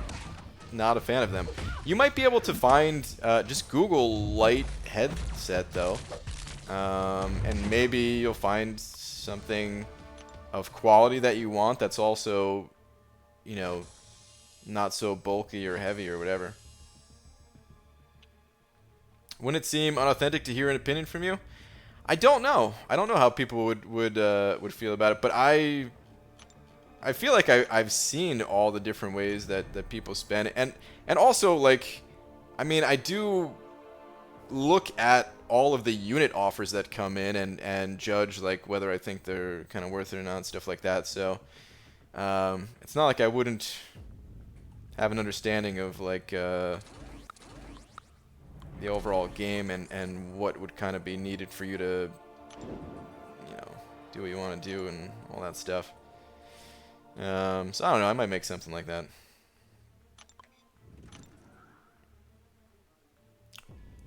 S1: not a fan of them. You might be able to find, just Google light headset, though. And maybe you'll find something of quality that you want that's also, you know, not so bulky or heavy or whatever. Wouldn't it seem unauthentic to hear an opinion from you? I don't know. I don't know how people would feel about it, but I feel like I've seen all the different ways that people spend, and also, like, I mean, I do look at all of the unit offers that come in and judge, like, whether I think they're kind of worth it or not and stuff like that. So it's not like I wouldn't have an understanding of, like, the overall game and what would kind of be needed for you to, you know, do what you want to do and all that stuff. So I don't know, I might make something like that.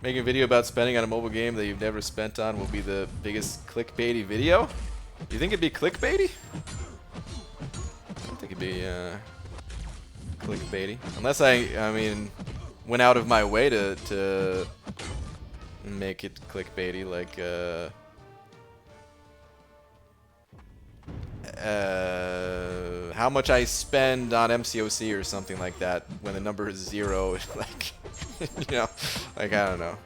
S1: Making a video about spending on a mobile game that you've never spent on will be the biggest clickbaity video? You think it'd be clickbaity? I don't think it'd be clickbaity. Unless I mean, went out of my way to make it clickbaity, like how much I spend on MCOC or something like that when the number is 0. Like, you know, like, I don't know.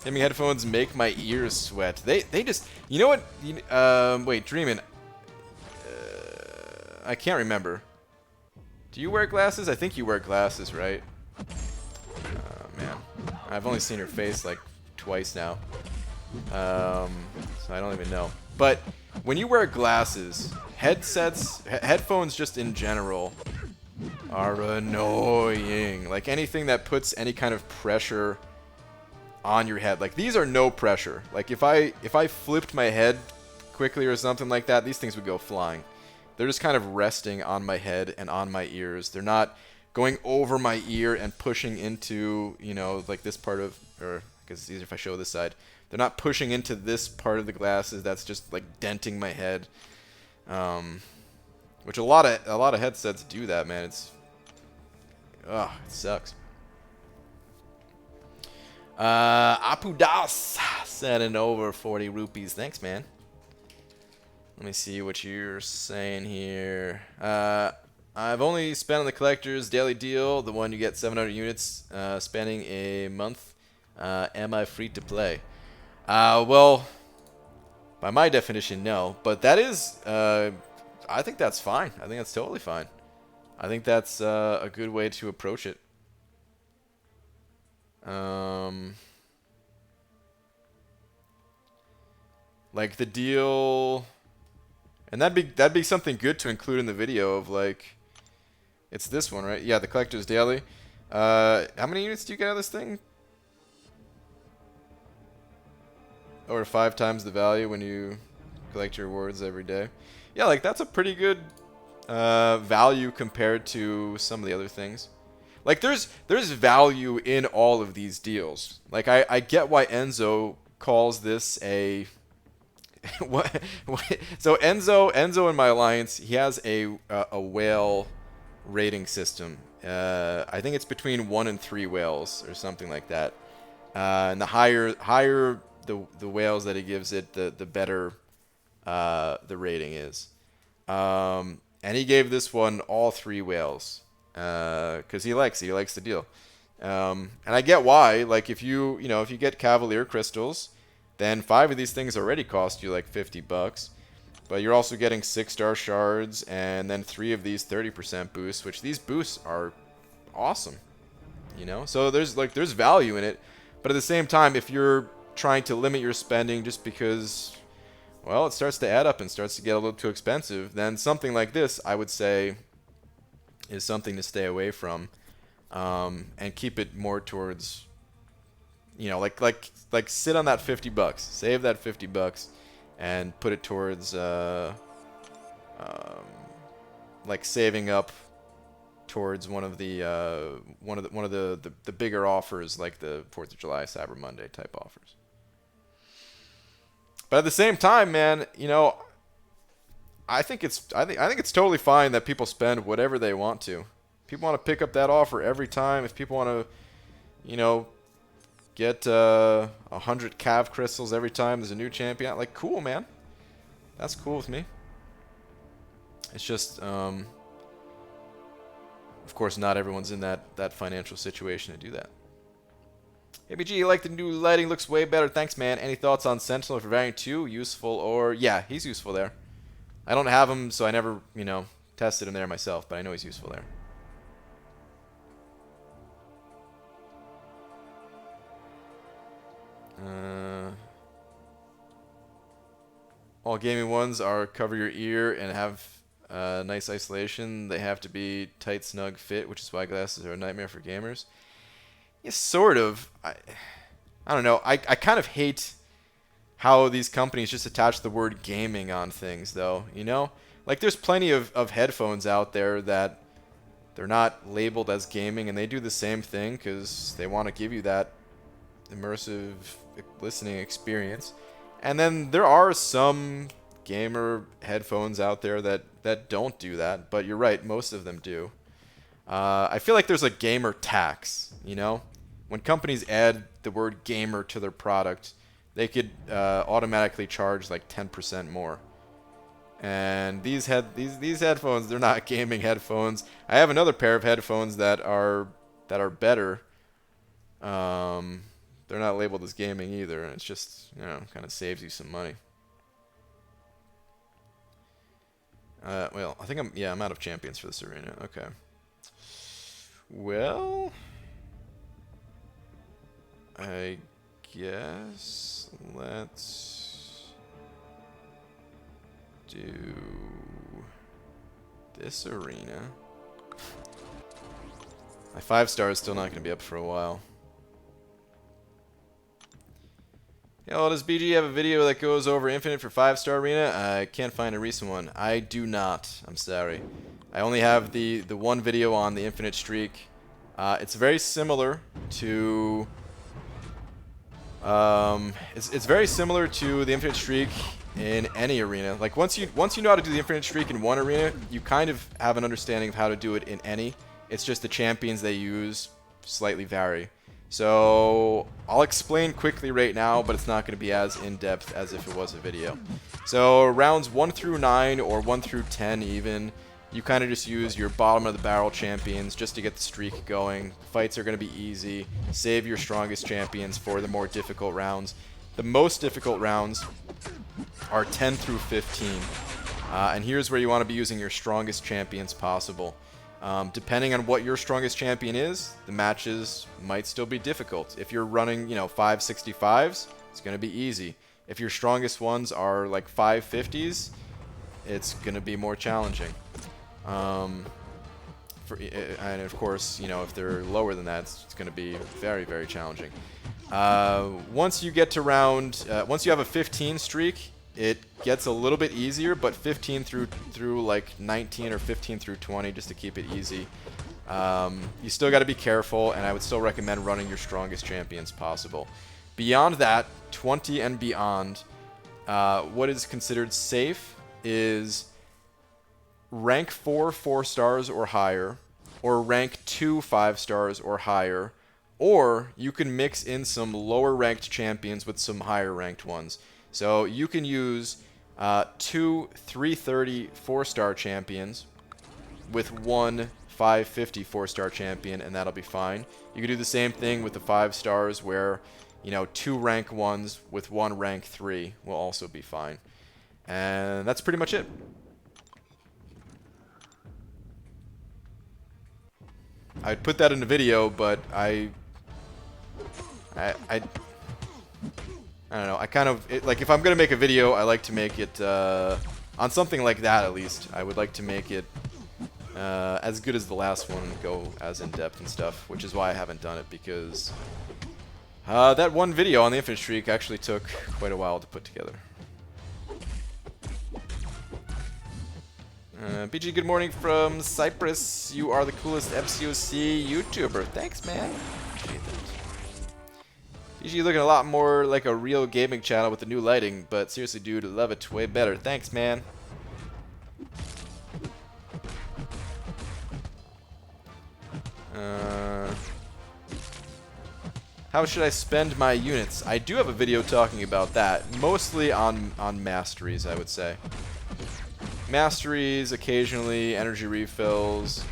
S1: Gaming headphones make my ears sweat. They just, you know what? Wait, Dreamin'. I can't remember. Do you wear glasses? I think you wear glasses, right? Man, I've only seen your face like twice now, so I don't even know. But when you wear glasses, headphones just in general are annoying. Like, anything that puts any kind of pressure on your head. Like, these are no pressure. Like, if I flipped my head quickly or something like that, these things would go flying. They're just kind of resting on my head and on my ears. They're not going over my ear and pushing into, you know, like this part of, or I guess it's easier if I show this side. They're not pushing into this part of the glasses that's just like denting my head. Which a lot of headsets do that, man. It's, ugh, it sucks. Apudas sending over 40 rupees. Thanks, man. Let me see what you're saying here. I've only spent on the collector's daily deal, the one you get 700 units, spanning a month. Am I free to play? Well, by my definition, no. But that is, I think that's fine. I think that's totally fine. I think that's a good way to approach it. Like the deal, and that'd be something good to include in the video of, like, it's this one, right? Yeah, the collector's daily. How many units do you get out of this thing? Or 5 times the value when you collect your rewards every day. Yeah, like, that's a pretty good value compared to some of the other things. Like, there's value in all of these deals. Like, I get why Enzo calls this a what? So Enzo in my alliance, he has a whale rating system. I think it's between 1 and 3 whales or something like that. And the higher the whales that he gives it, the better the rating is. And he gave this one all 3 whales because he likes it. He likes the deal. And I get why. Like, if you get Cavalier crystals, then 5 of these things already cost you like $50. But you're also getting 6-star shards, and then 3 of these 30% boosts, which these boosts are awesome. you know? So there's value in it. But at the same time, if you're trying to limit your spending just because, well, it starts to add up and starts to get a little too expensive, then something like this, I would say, is something to stay away from, and keep it more towards, you know, like sit on that $50, save that $50, and put it towards like saving up towards one of the bigger offers, like the 4th of July, Cyber Monday type offers. But at the same time, man, you know, I think it's totally fine that people spend whatever they want to. People want to pick up that offer every time. If people want to, you know, get 100 Cav crystals every time there's a new champion, like, cool, man. That's cool with me. It's just, of course, not everyone's in that financial situation to do that. ABG, you like the new lighting? Looks way better. Thanks, man. Any thoughts on Sentinel for Variant 2? Useful or... Yeah, he's useful there. I don't have him, so I never, you know, tested him there myself, but I know he's useful there. All gaming ones are cover your ear and have nice isolation. They have to be tight, snug fit, which is why glasses are a nightmare for gamers. Yeah, sort of. I don't know. I kind of hate how these companies just attach the word gaming on things, though. You know? Like, there's plenty of headphones out there that they're not labeled as gaming, and they do the same thing because they want to give you that immersive listening experience. And then there are some gamer headphones out there that don't do that, but you're right, most of them do. I feel like there's a gamer tax, you know? When companies add the word gamer to their product, they could automatically charge like 10% more. And these headphones, they're not gaming headphones. I have another pair of headphones that are better. They're not labeled as gaming either, and it's just, you know, kind of saves you some money. Well, I think I'm out of champions for this arena. Okay. Well, I guess let's do this arena. My 5-star is still not going to be up for a while. Yo, does BG have a video that goes over Infinite for 5-star arena? I can't find a recent one. I do not. I'm sorry. I only have the one video on the Infinite streak. It's very similar to... it's very similar to the Infinite streak in any arena. Like, once you know how to do the Infinite streak in one arena, you kind of have an understanding of how to do it in any. It's just the champions they use slightly vary. So I'll explain quickly right now, but it's not going to be as in-depth as if it was a video. So rounds 1 through 9 or 1 through 10 even, you kind of just use your bottom of the barrel champions just to get the streak going. Fights are going to be easy. Save your strongest champions for the more difficult rounds. The most difficult rounds are 10 through 15. And here's where you want to be using your strongest champions possible. Depending on what your strongest champion is, the matches might still be difficult. If you're running, you know, 565s, it's going to be easy. If your strongest ones are like 550s, it's going to be more challenging. And of course, you know, if they're lower than that, it's going to be very, very challenging. Once you get to once you have a 15 streak, it gets a little bit easier, but 15 through like 19 or 15 through 20, just to keep it easy. You still got to be careful, and I would still recommend running your strongest champions possible. Beyond that, 20 and beyond, what is considered safe is rank 4 4-stars or higher, or rank 2 5-stars or higher, or you can mix in some lower ranked champions with some higher ranked ones. So you can use 2 330 4-star champions with 1 550 4-star champion, and that'll be fine. You can do the same thing with the 5-stars where, you know, 2 rank 1s with 1 rank 3 will also be fine. And that's pretty much it. I'd put that in a video, but I don't know. I kind of like if I'm gonna make a video, I like to make it on something like that at least. I would like to make it as good as the last one, go as in depth and stuff, which is why I haven't done it because that one video on the Infinite Streak actually took quite a while to put together. BG, good morning from Cyprus. You are the coolest MCOC YouTuber. Thanks, man. Appreciate that. BG looking a lot more like a real gaming channel with the new lighting, but seriously, dude, love it way better. Thanks, man. How should I spend my units? I do have a video talking about that, mostly on masteries, I would say. Masteries, occasionally energy refills,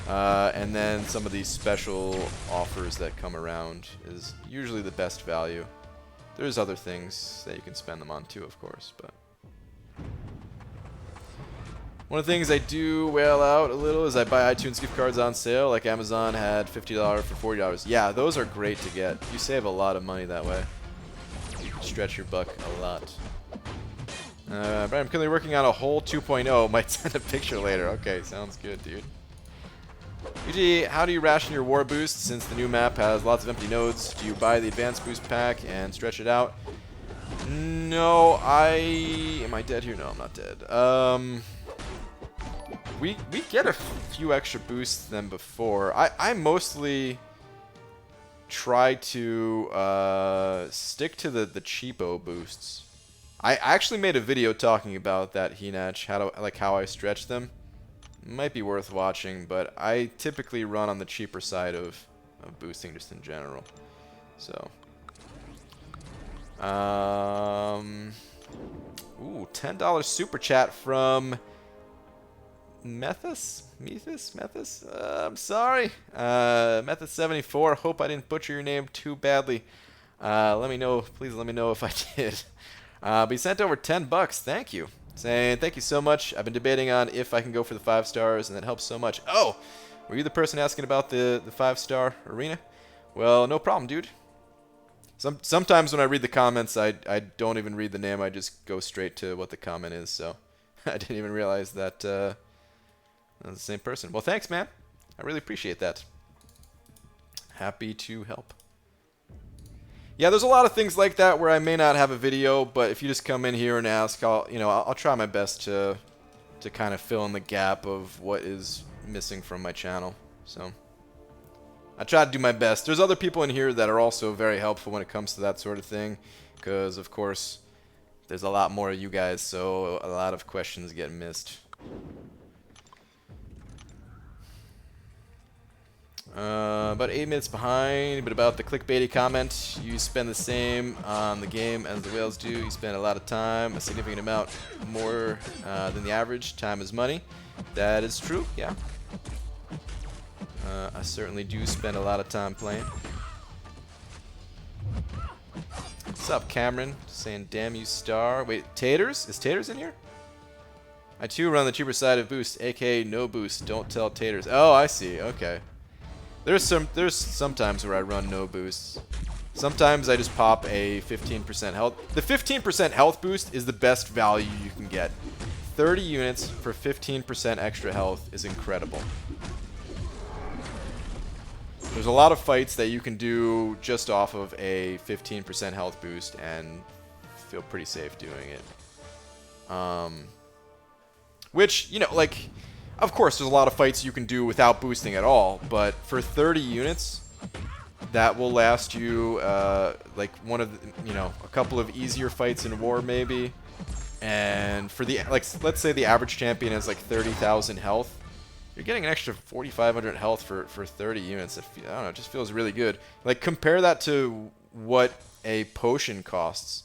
S1: and then some of these special offers that come around is usually the best value. There's other things that you can spend them on too, of course, but one of the things I do whale out a little is I buy iTunes gift cards on sale, like Amazon had $50 for $40. Yeah, those are great to get. You save a lot of money that way. You can stretch your buck a lot. But I'm currently working on a whole 2.0. Might send a picture later. Okay, sounds good, dude. UG, how do you ration your war boost since the new map has lots of empty nodes? Do you buy the advanced boost pack and stretch it out? No, am I dead here? No, I'm not dead. We get a few extra boosts than before. I mostly try to stick to the cheapo boosts. I actually made a video talking about that Hinach, how I stretch them. Might be worth watching, but I typically run on the cheaper side of boosting just in general. So, ooh, $10 super chat from Methus? I'm sorry. Methus74, hope I didn't butcher your name too badly. Let me know, please let me know if I did. But he sent over 10 bucks, thank you. Saying, thank you so much. I've been debating on if I can go for the 5 stars, and that helps so much. Oh, were you the person asking about the 5-star arena? Well, no problem, dude. Sometimes when I read the comments, I don't even read the name. I just go straight to what the comment is, so I didn't even realize that that was the same person. Well, thanks, man. I really appreciate that. Happy to help. Yeah, there's a lot of things like that where I may not have a video, but if you just come in here and ask, I'll try my best to kind of fill in the gap of what is missing from my channel. So I try to do my best. There's other people in here that are also very helpful when it comes to that sort of thing, because of course there's a lot more of you guys, so a lot of questions get missed. About 8 minutes behind, but about the clickbaity comment, you spend the same on the game as the whales do. You spend a lot of time, a significant amount more than the average. Time is money. That is true, yeah. I certainly do spend a lot of time playing. What's up, Cameron? Saying, damn you, Star. Wait, Taters? Is Taters in here? I too run the cheaper side of boost, aka no boost. Don't tell Taters. Oh, I see. Okay. There's some times where I run no boosts. Sometimes I just pop a 15% health. The 15% health boost is the best value you can get. 30 units for 15% extra health is incredible. There's a lot of fights that you can do just off of a 15% health boost and feel pretty safe doing it. Which, like, of course there's a lot of fights you can do without boosting at all, but for 30 units, that will last you, like, one of the, a couple of easier fights in war maybe. And for the, like, let's say the average champion has like 30,000 health. You're getting an extra 4,500 health for 30 units. I don't know, it just feels really good. Like, compare that to what a potion costs.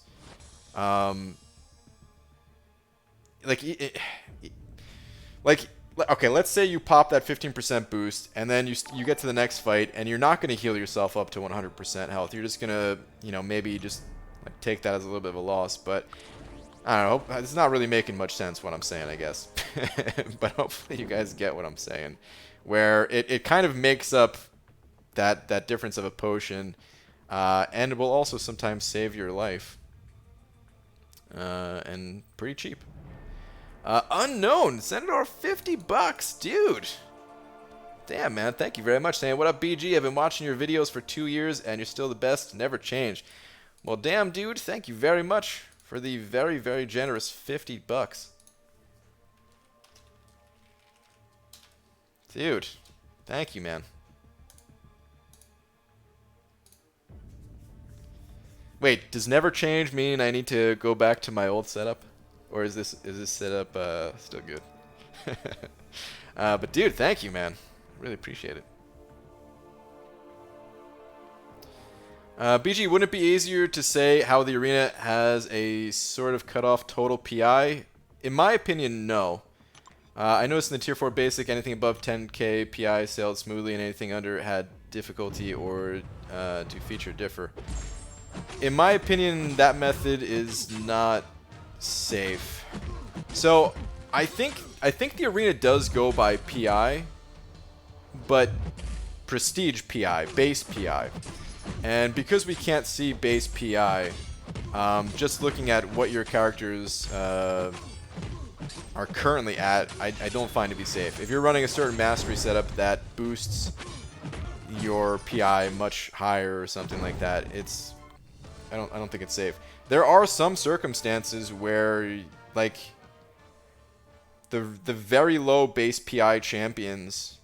S1: Okay, let's say you pop that 15% boost, and then you get to the next fight, and you're not going to heal yourself up to 100% health. You're just going to, maybe just like, take that as a little bit of a loss. But I don't know. It's not really making much sense what I'm saying, I guess. But hopefully you guys get what I'm saying. Where it kind of makes up that difference of a potion, and will also sometimes save your life. And pretty cheap. Unknown, Senator, $50, dude. Damn, man, thank you very much. Saying, what up, BG? I've been watching your videos for 2 years, and you're still the best. Never change. Well, damn, dude, thank you very much for the very, very generous $50. Dude, thank you, man. Wait, does never change mean I need to go back to my old setup? Or is this setup still good? But dude, thank you, man. Really appreciate it. BG, wouldn't it be easier to say how the arena has a sort of cutoff total PI? In my opinion, no. I noticed in the Tier 4 Basic, anything above 10k PI sailed smoothly, and anything under had difficulty or do feature differ. In my opinion, that method is not safe. So I think the arena does go by PI, but prestige PI, base PI. And because we can't see base PI, just looking at what your characters are currently at, I don't find it to be safe. If you're running a certain mastery setup that boosts your PI much higher or something like that, I don't think it's safe. There are some circumstances where, like, the very low base PI champions,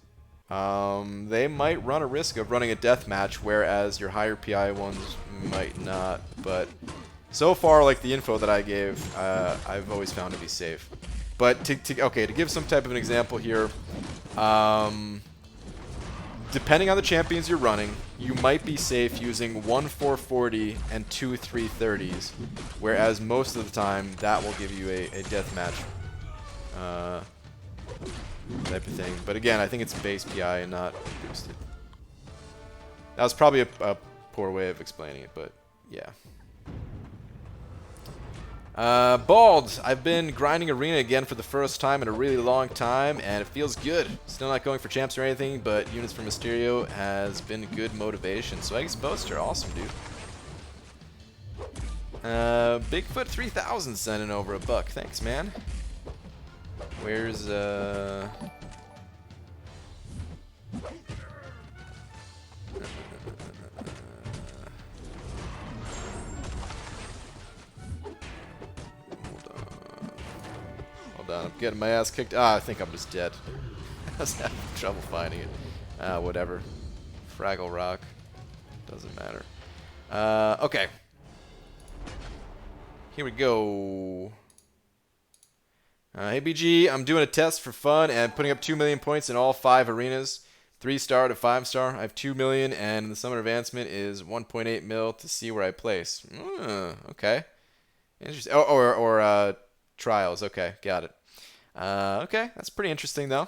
S1: they might run a risk of running a death match, whereas your higher PI ones might not. But so far, like the info that I gave, I've always found to be safe. But to give some type of an example here, depending on the champions you're running, you might be safe using 1 440 and 2 330s, whereas most of the time that will give you a deathmatch type of thing. But again, I think it's base PI and not boosted. That was probably a poor way of explaining it, but yeah. Bald, I've been grinding Arena again for the first time in a really long time, and it feels good. Still not going for champs or anything, but units for Mysterio has been good motivation. So Eggs Boaster, awesome, dude. Bigfoot 3000 sending over $1. Thanks, man. Where's I'm getting my ass kicked. I think I'm just dead. I was having trouble finding it. Whatever. Fraggle Rock. Doesn't matter. Okay. Here we go. Hey BG, I'm doing a test for fun and putting up 2 million points in all 5 arenas. 3-star to 5-star. I have 2 million, and the summon advancement is 1.8 mil to see where I place. Okay. Interesting. Or trials. Okay, got it. Okay, that's pretty interesting though.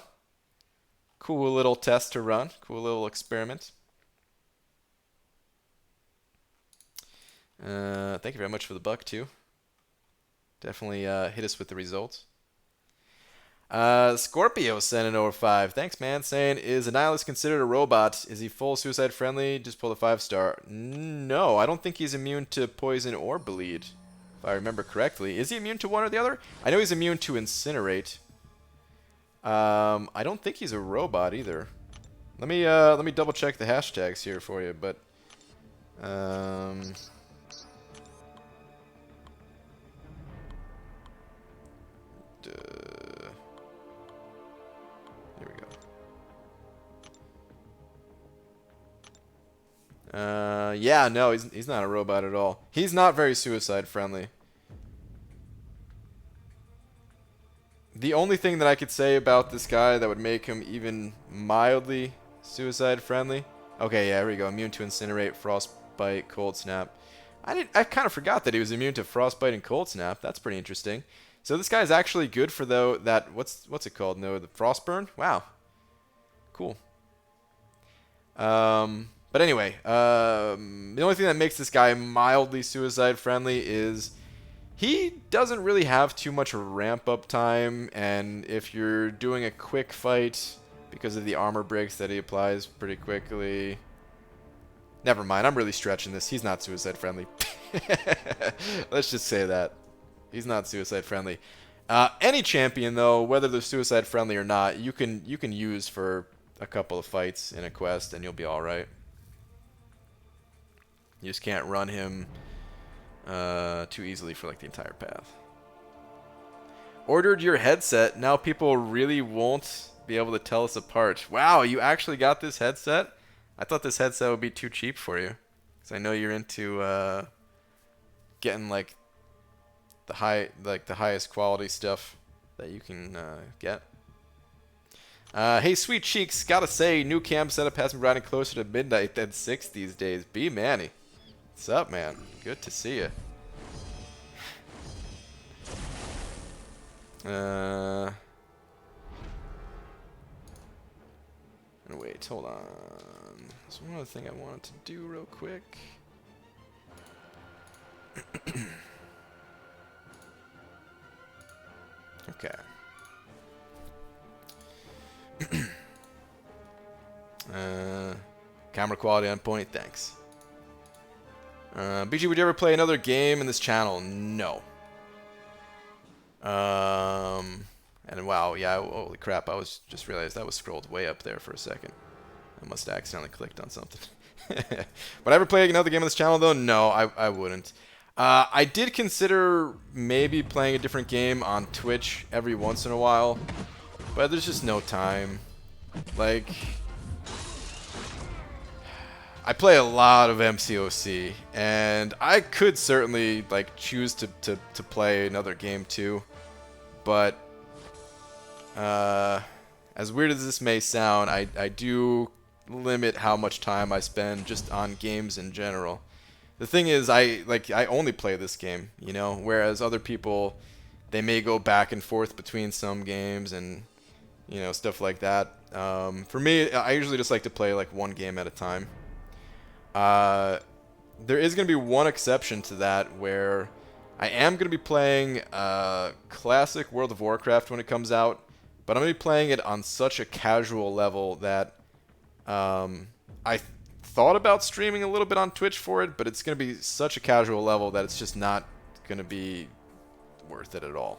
S1: Cool little test to run. Cool little experiment. Thank you very much for the $1 too. Definitely hit us with the results. Scorpio sending over 5. Thanks, man. Saying, is Annihilus considered a robot? Is he full suicide friendly? Just pull the 5-star. No, I don't think he's immune to poison or bleed, if I remember correctly. Is he immune to one or the other? I know he's immune to incinerate. I don't think he's a robot either. Let me double check the hashtags here for you, but here we go. Yeah, no, he's not a robot at all. He's not very suicide friendly. The only thing that I could say about this guy that would make him even mildly suicide friendly. Okay, yeah, here we go. Immune to incinerate, frostbite, cold snap. I kind of forgot that he was immune to frostbite and cold snap. That's pretty interesting. So this guy is actually good for what's it called? No, the frostburn. Wow. Cool. But anyway, the only thing that makes this guy mildly suicide friendly is He doesn't really have too much ramp up time, and if you're doing a quick fight because of the armor breaks that he applies pretty quickly... Never mind, I'm really stretching this. He's not suicide friendly. Let's just say that. He's not suicide friendly. Any champion, though, whether they're suicide friendly or not, you can use for a couple of fights in a quest, and you'll be all right. You just can't run him too easily for like the entire path. Ordered your headset. Now people really won't be able to tell us apart. Wow, you actually got this headset? I thought this headset would be too cheap for you, because I know you're into getting like the highest quality stuff that you can get. Hey, sweet cheeks, gotta say, new cam setup has been running closer to midnight than 6 these days. B Manny, what's up, man? Good to see you. Wait, hold on. There's one other thing I wanted to do real quick. Okay. Camera quality on point, thanks. BG, would you ever play another game in this channel? No. And wow, yeah, holy crap, I was just realized that was scrolled way up there for a second. I must have accidentally clicked on something. Would I ever play another game on this channel, though? No, I wouldn't. I did consider maybe playing a different game on Twitch every once in a while, but there's just no time. Like, I play a lot of MCOC, and I could certainly like choose to play another game too, but as weird as this may sound, I do limit how much time I spend just on games in general. The thing is, I only play this game, you know, whereas other people, they may go back and forth between some games and, you know, stuff like that. For me, I usually just like to play like one game at a time. There is going to be one exception to that, where I am going to be playing classic World of Warcraft when it comes out, but I'm going to be playing it on such a casual level that I thought about streaming a little bit on Twitch for it, but it's going to be such a casual level that it's just not going to be worth it at all.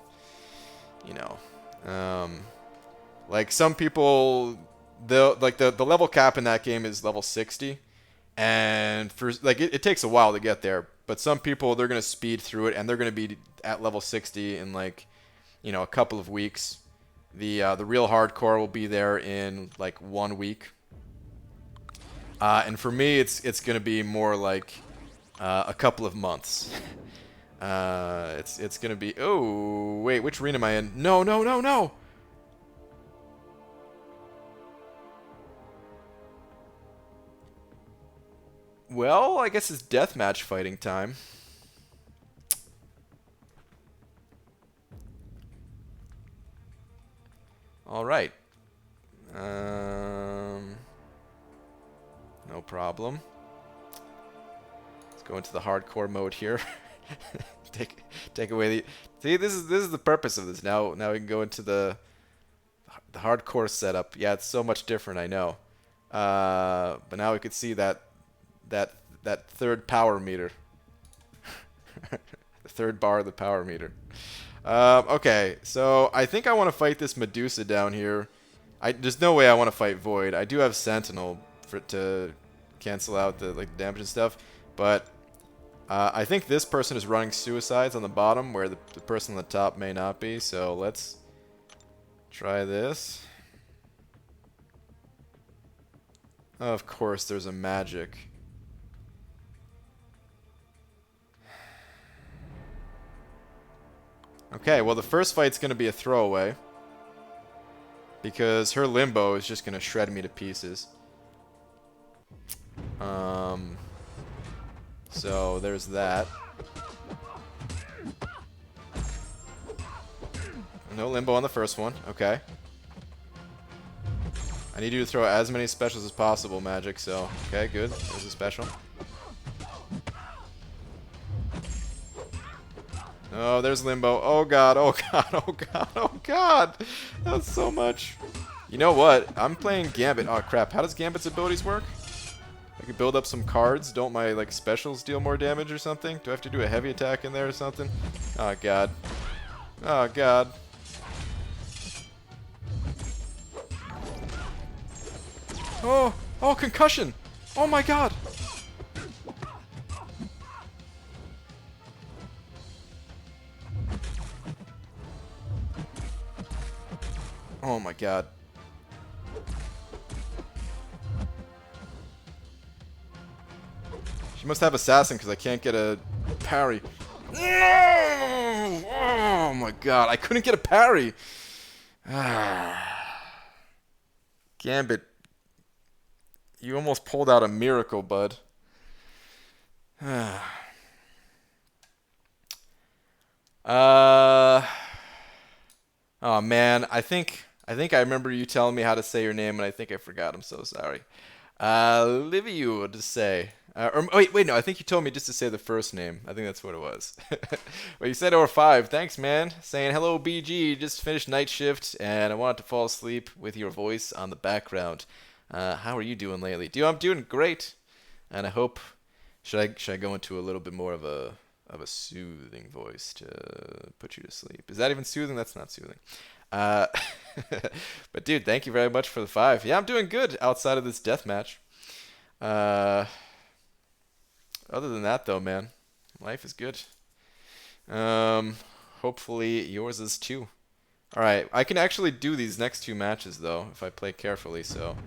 S1: You know, like some people, the level cap in that game is level 60, and for like it takes a while to get there. But some people, they're going to speed through it, and they're going to be at level 60 in like, you know, a couple of weeks. The real hardcore will be there in like 1 week. And for me, it's going to be more like a couple of months. It's going to be... Oh, wait, which arena am I in? No, no, no, no! Well, I guess it's deathmatch fighting time. All right. No problem. Let's go into the hardcore mode here. take away the... See, this is the purpose of this. Now we can go into the hardcore setup. Yeah, it's so much different, I know. But now we could see that third power meter. The third bar of the power meter. Okay, so I think I want to fight this Medusa down here. There's no way I want to fight Void. I do have Sentinel to cancel out the damage and stuff, but I think this person is running suicides on the bottom, where the person on the top may not be. So let's try this. Of course, there's a magic. Okay, well the first fight's going to be a throwaway, because her limbo is just going to shred me to pieces. So there's that. No limbo on the first one. Okay. I need you to throw as many specials as possible, Magic, so... Okay, good. There's a special. Oh, there's Limbo. Oh god, oh god, oh god, oh god. That's so much. You know what? I'm playing Gambit. Oh crap, how does Gambit's abilities work? I could build up some cards. Don't my like specials deal more damage or something? Do I have to do a heavy attack in there or something? Oh god. Oh god. Oh, oh concussion. Oh my god. Oh my god. She must have assassin because I can't get a parry. No! Oh my god, I couldn't get a parry. Gambit, you almost pulled out a miracle, bud. Oh man, I think I remember you telling me how to say your name, and I think I forgot. I'm so sorry. Liviu to say. Or wait, no. I think you told me just to say the first name. I think that's what it was. Well, you said over 5. Thanks, man. Saying hello, BG. Just finished night shift, and I wanted to fall asleep with your voice on the background. How are you doing lately? I'm doing great, and I hope. Should I go into a little bit more of a soothing voice to put you to sleep? Is that even soothing? That's not soothing. But dude, thank you very much for the 5. Yeah, I'm doing good outside of this death match. Other than that, though, man, life is good. Hopefully yours is too. All right, I can actually do these next 2 matches though if I play carefully. So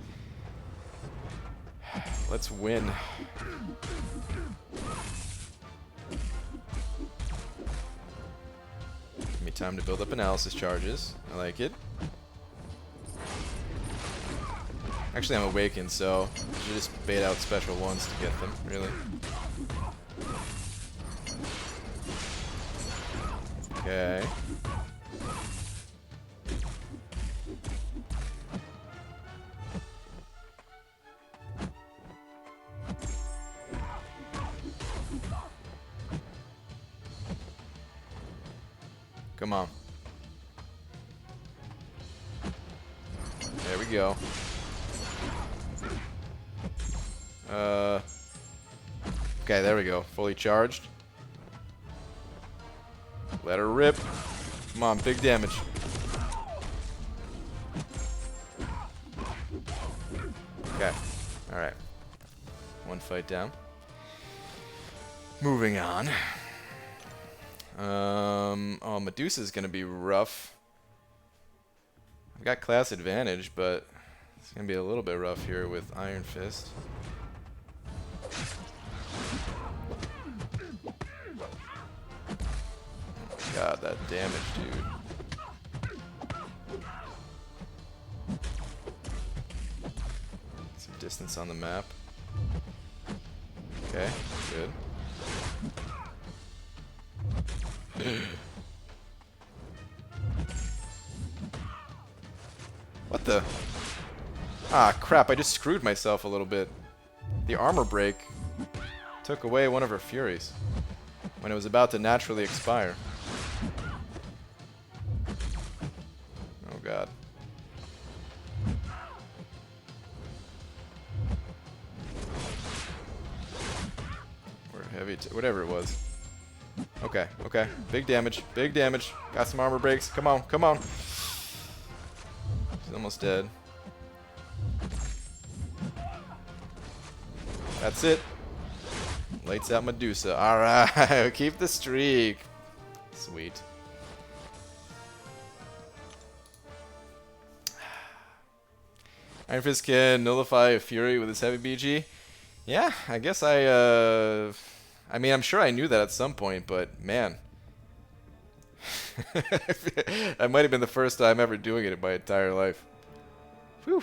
S1: let's win. Give me time to build up analysis charges. I like it. Actually, I'm awakened, so I should just bait out special ones to get them, really. Okay. Come on. There we go. Okay, there we go. Fully charged. Let her rip. Come on, big damage. Okay. Alright. 1 fight down. Moving on. Oh, Medusa's gonna be rough. I've got class advantage, but it's gonna be a little bit rough here with Iron Fist. God, that damage, dude. Some distance on the map. Okay, good. What the? Ah, crap, I just screwed myself a little bit. The armor break took away one of her furies when it was about to naturally expire. Oh god. Or heavy, whatever it was. Okay, okay. Big damage, big damage. Got some armor breaks. Come on, come on. She's almost dead. That's it. Lights out Medusa. Alright, keep the streak. Sweet. Iron Fist can nullify a Fury with his heavy BG. Yeah, I guess I mean, I'm sure I knew that at some point, but man. That might have been the first time ever doing it in my entire life. Whew.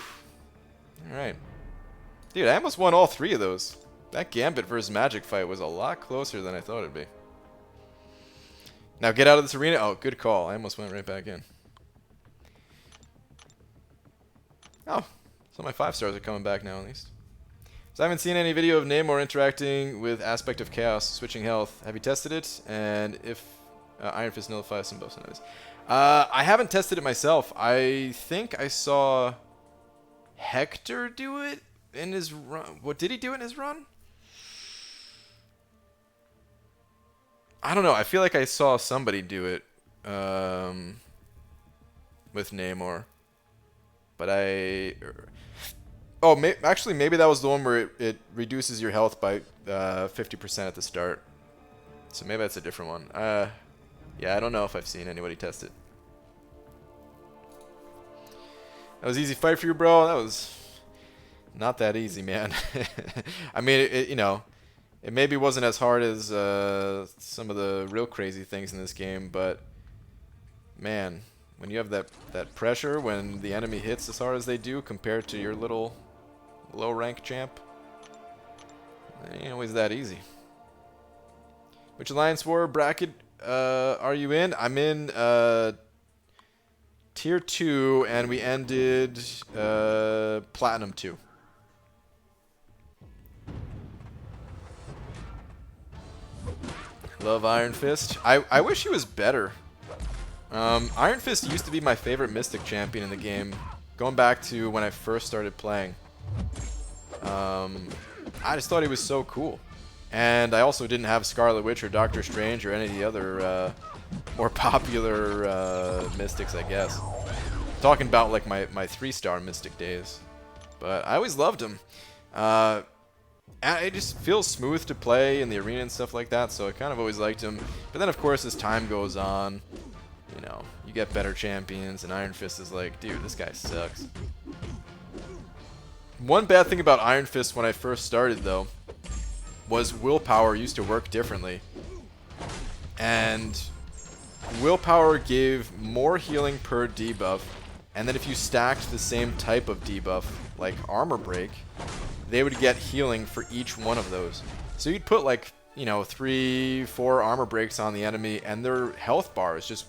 S1: Alright. Dude, I almost won all 3 of those. That Gambit versus Magic fight was a lot closer than I thought it'd be. Now get out of this arena. Oh, good call. I almost went right back in. Oh, so my 5 stars are coming back now at least. So I haven't seen any video of Namor interacting with Aspect of Chaos, switching health. Have you tested it? And if Iron Fist nullifies some buffs and others. I haven't tested it myself. I think I saw Hector do it in his run. What did he do in his run? I don't know. I feel like I saw somebody do it with Namor. But oh, actually, maybe that was the one where it reduces your health by 50% at the start. So maybe that's a different one. Yeah, I don't know if I've seen anybody test it. That was easy fight for you, bro. That was not that easy, man. I mean, you know, it maybe wasn't as hard as some of the real crazy things in this game, but man, when you have that pressure, when the enemy hits as hard as they do compared to your little low-rank champ, it ain't always that easy. Which Alliance War bracket are you in? I'm in Tier 2, and we ended Platinum 2. Love Iron Fist. I wish he was better. Iron Fist used to be my favorite Mystic champion in the game, going back to when I first started playing. I just thought he was so cool. And I also didn't have Scarlet Witch or Doctor Strange or any of the other more popular Mystics, I guess. Talking about like my 3-star Mystic days. But I always loved him. It just feels smooth to play in the arena and stuff like that, so I kind of always liked him. But then, of course, as time goes on, you know, you get better champions, and Iron Fist is like, dude, this guy sucks. One bad thing about Iron Fist when I first started, though, was willpower used to work differently. And willpower gave more healing per debuff, and then if you stacked the same type of debuff, like armor break, they would get healing for each one of those. So you'd put like, you know, 3, 4 armor breaks on the enemy, and their health bar is just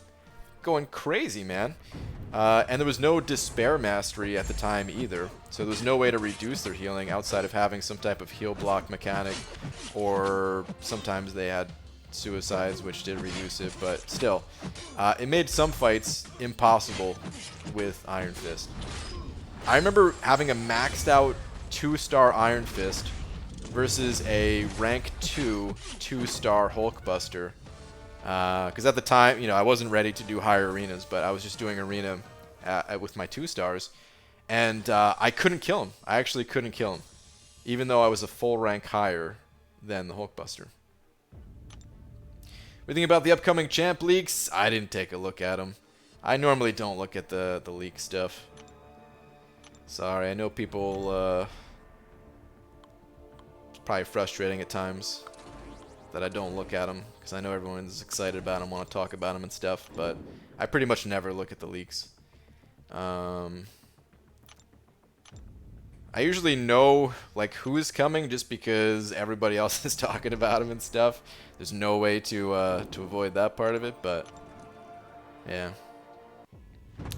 S1: going crazy, man. And there was no despair mastery at the time either, so there was no way to reduce their healing outside of having some type of heal block mechanic, or sometimes they had suicides, which did reduce it, but still, it made some fights impossible with Iron Fist. I remember having a maxed out 2-star Iron Fist versus a rank 2 2-star Hulkbuster. Because at the time, you know, I wasn't ready to do higher arenas, but I was just doing arena with my 2-stars, and I couldn't kill him. I actually couldn't kill him, even though I was a full rank higher than the Hulkbuster. What do you think about the upcoming champ leaks? I didn't take a look at them. I normally don't look at the leak stuff. Sorry, I know people, it's probably frustrating at times that I don't look at them, because I know everyone's excited about them, want to talk about them and stuff, but I pretty much never look at the leaks. I usually know like who's coming just because everybody else is talking about them and stuff. There's no way to avoid that part of it, but yeah.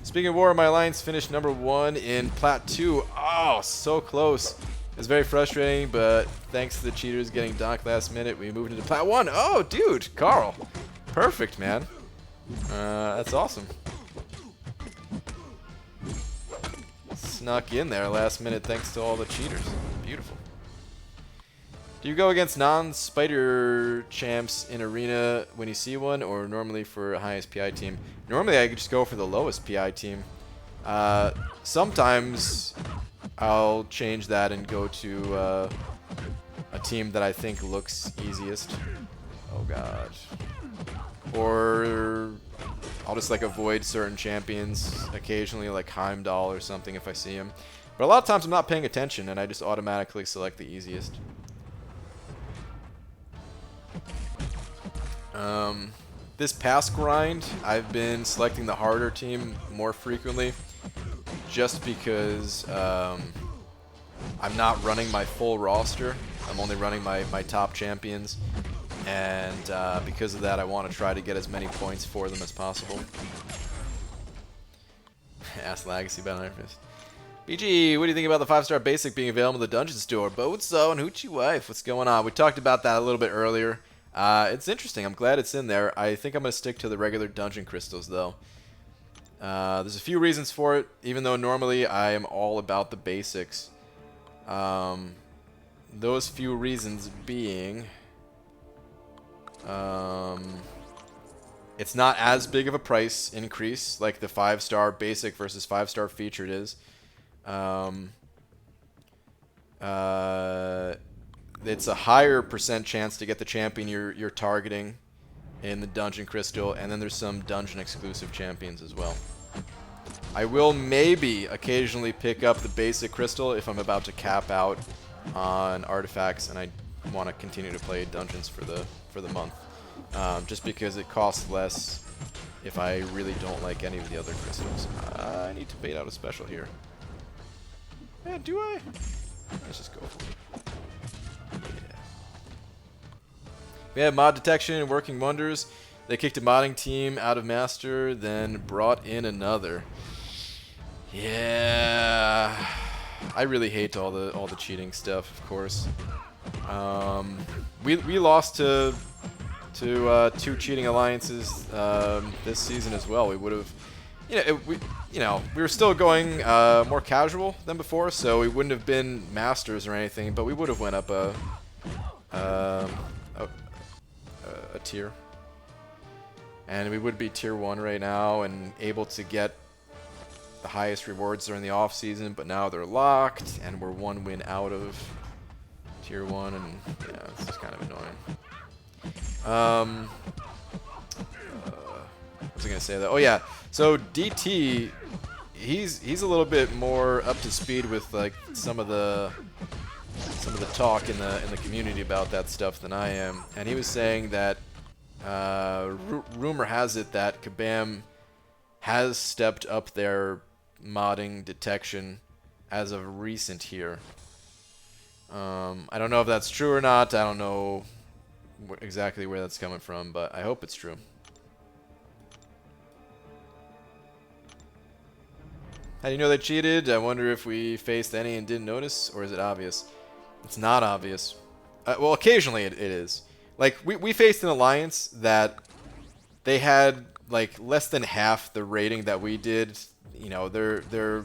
S1: Speaking of war, my alliance finished #1 in Plat 2. Oh, so close. It's very frustrating, but thanks to the cheaters getting docked last minute, we moved into Plat 1. Oh, dude, Carl. Perfect, man. That's awesome. Snuck in there last minute thanks to all the cheaters. Beautiful. Do you go against non-spider champs in arena when you see one, or normally for a highest PI team? Normally I just go for the lowest PI team. Sometimes I'll change that and go to a team that I think looks easiest. Oh god. Or I'll just like avoid certain champions occasionally, like Heimdall or something if I see him. But a lot of times I'm not paying attention and I just automatically select the easiest. This past grind, I've been selecting the harder team more frequently, just because I'm not running my full roster. I'm only running my top champions, and because of that, I want to try to get as many points for them as possible. Ask Legacy about Iron Fist. BG, what do you think about the 5-star basic being available in the Dungeon Store? Bozo and Hoochie Wife, what's going on? We talked about that a little bit earlier. It's interesting. I'm glad it's in there. I think I'm going to stick to the regular dungeon crystals, though. There's a few reasons for it, even though normally I am all about the basics. Those few reasons being... it's not as big of a price increase like the 5-star basic versus 5-star featured is. It's a higher % chance to get the champion you're targeting in the dungeon crystal, and then there's some dungeon exclusive champions as well. I will maybe occasionally pick up the basic crystal if I'm about to cap out on artifacts and I want to continue to play dungeons for the month. Just because it costs less if I really don't like any of the other crystals. I need to bait out a special here. Yeah, do I? Let's just go for it. Yeah, mod detection working wonders. They kicked a modding team out of Master, then brought in another. Yeah, I really hate all the cheating stuff, of course. We lost to 2 cheating alliances this season as well. We would have, we were still going more casual than before, so we wouldn't have been masters or anything, but we would have went up a tier, and we would be tier 1 right now and able to get the highest rewards during the off season. But now they're locked, and we're 1 win out of tier 1, and yeah, it's just kind of annoying. What was I gonna say though? Oh yeah, so DT, he's a little bit more up to speed with like some of the talk in the community about that stuff than I am, and he was saying that rumor has it that Kabam has stepped up their modding detection as of recent here. I don't know if that's true or not. I don't know exactly where that's coming from, but I hope it's true. How do you know they cheated? I wonder if we faced any and didn't notice, or is it obvious? It's not obvious. Well, occasionally it is. Like, we faced an alliance that they had, like, less than half the rating that we did. You know, they're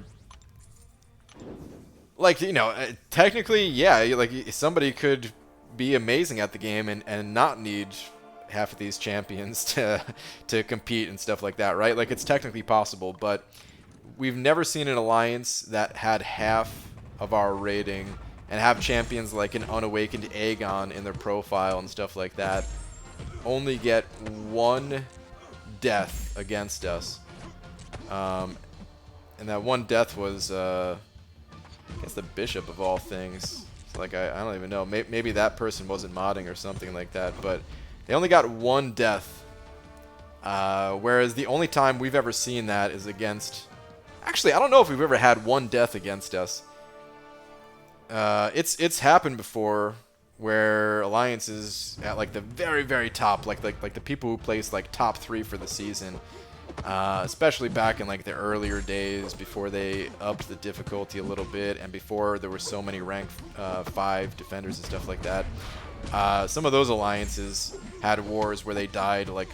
S1: like, you know, technically, yeah, like, somebody could be amazing at the game and not need half of these champions to compete and stuff like that, right? Like, it's technically possible, but we've never seen an alliance that had half of our rating and have champions like an unawakened Aegon in their profile and stuff like that only get 1 death against us. And that 1 death was, I guess, the bishop of all things. So, like, I don't even know. Maybe that person wasn't modding or something like that, but they only got 1 death. Whereas the only time we've ever seen that is against... Actually, I don't know if we've ever had 1 death against us. It's happened before where alliances at like the very, very top, like the people who placed like top 3 for the season, especially back in like the earlier days before they upped the difficulty a little bit and before there were so many rank 5 defenders and stuff like that. Some of those alliances had wars where they died like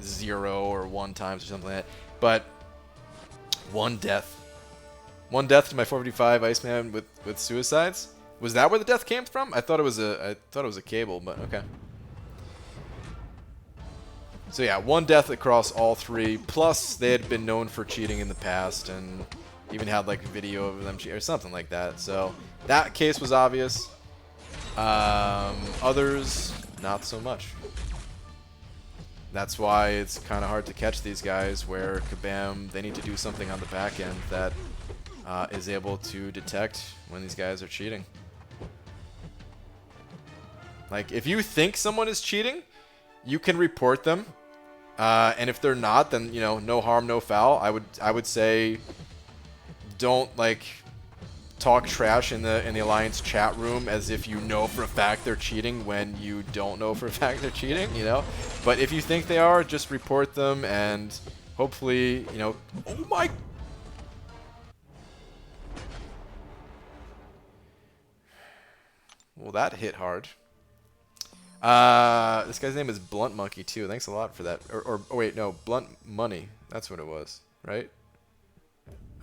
S1: 0 or 1 times or something like that, but 1 death. 1 death to my 455 Iceman with suicides. Was that where the death came from? I thought it was a cable, but okay. So yeah, 1 death across all 3. Plus they had been known for cheating in the past and even had like a video of them cheating or something like that. So that case was obvious. Others, not so much. That's why it's kind of hard to catch these guys where Kabam, they need to do something on the back end that is able to detect when these guys are cheating. Like, if you think someone is cheating, you can report them. And if they're not, then, you know, no harm, no foul. I would say don't, like, talk trash in the Alliance chat room as if you know for a fact they're cheating when you don't know for a fact they're cheating, you know? But if you think they are, just report them and hopefully, you know... Oh my... Well, that hit hard. This guy's name is Blunt Monkey too. Thanks a lot for that. Or oh wait, no, Blunt Money. That's what it was, right?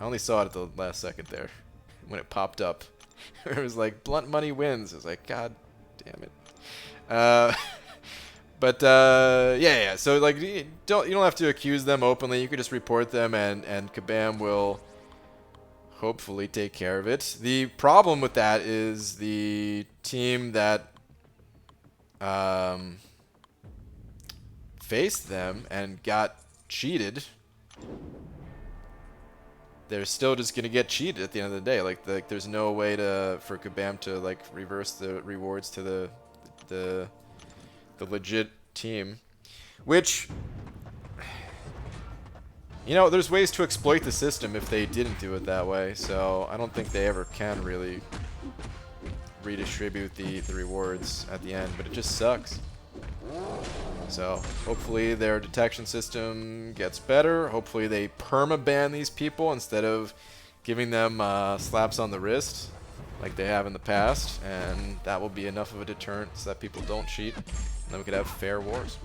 S1: I only saw it at the last second there when it popped up. It was like Blunt Money wins. I was like, God damn it. But yeah. So like, you don't have to accuse them openly. You could just report them, and Kabam will hopefully take care of it. The problem with that is the team that faced them and got cheated, they're still just gonna get cheated at the end of the day. Like there's no way for Kabam to like reverse the rewards to the legit team, which, you know, there's ways to exploit the system if they didn't do it that way. So I don't think they ever can really redistribute the rewards at the end, but it just sucks. So hopefully their detection system gets better. Hopefully they perma-ban these people instead of giving them slaps on the wrist like they have in the past, and that will be enough of a deterrent so that people don't cheat, and then we could have fair wars.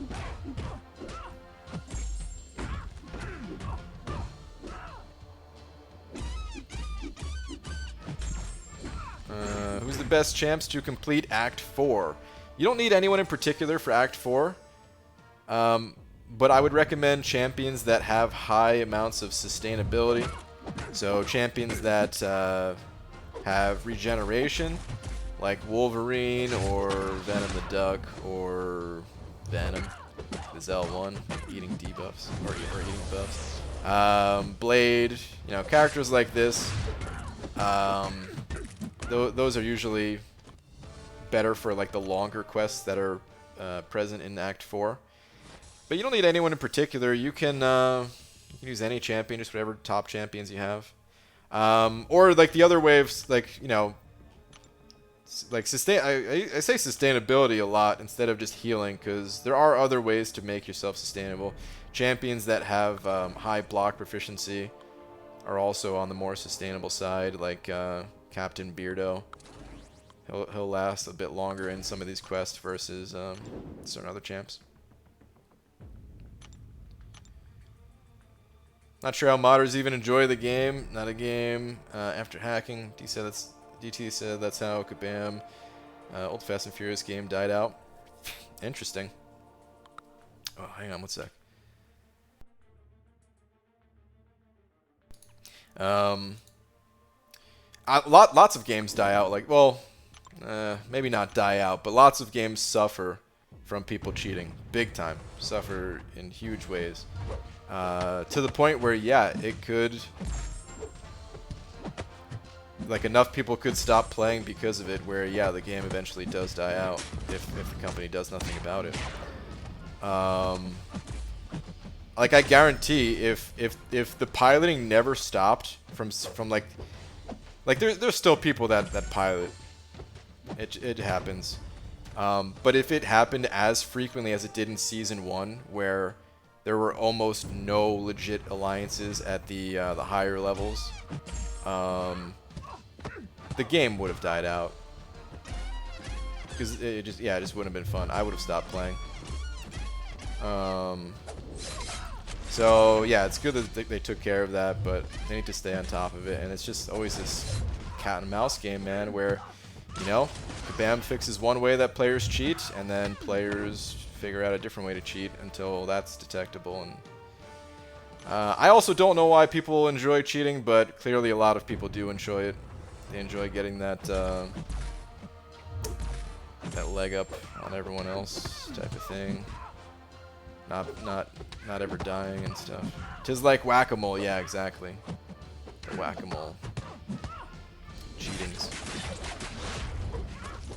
S1: Who's the best champs to complete Act 4? You don't need anyone in particular for Act 4, but I would recommend champions that have high amounts of sustainability. So champions that have regeneration, like Wolverine or Venom the Duck or Venom, the Zell1, eating debuffs or eating buffs. Blade, you know, characters like this. Those are usually better for like the longer quests that are present in Act 4. But you don't need anyone in particular. You can use any champion, just whatever top champions you have. Or like the other waves, like, you know, like I say sustainability a lot instead of just healing, because there are other ways to make yourself sustainable. Champions that have high block proficiency are also on the more sustainable side, like Captain Beardo. He'll last a bit longer in some of these quests versus certain other champs. Not sure how modders even enjoy the game. Not a game after hacking. DT said that's how Kabam old Fast and Furious game died out. Interesting. Oh, hang on one sec. Lots of games die out. Like, well, maybe not die out, but lots of games suffer from people cheating. Big time. Suffer in huge ways. To the point where, yeah, it could... Like, enough people could stop playing because of it, where, yeah, the game eventually does die out if the company does nothing about it. Like, I guarantee if the piloting never stopped from like there's still people that pilot. It happens. But if it happened as frequently as it did in Season 1, where there were almost no legit alliances at the higher levels, the game would have died out. Because it just wouldn't have been fun. I would have stopped playing. So yeah, it's good that they took care of that, but they need to stay on top of it. And it's just always this cat and mouse game, man, where, you know, Kabam fixes one way that players cheat, and then players figure out a different way to cheat until that's detectable. And I also don't know why people enjoy cheating, but clearly a lot of people do enjoy it. They enjoy getting that that leg up on everyone else type of thing. Not ever dying and stuff. 'Tis like whack-a-mole, yeah, exactly. The whack-a-mole cheatings.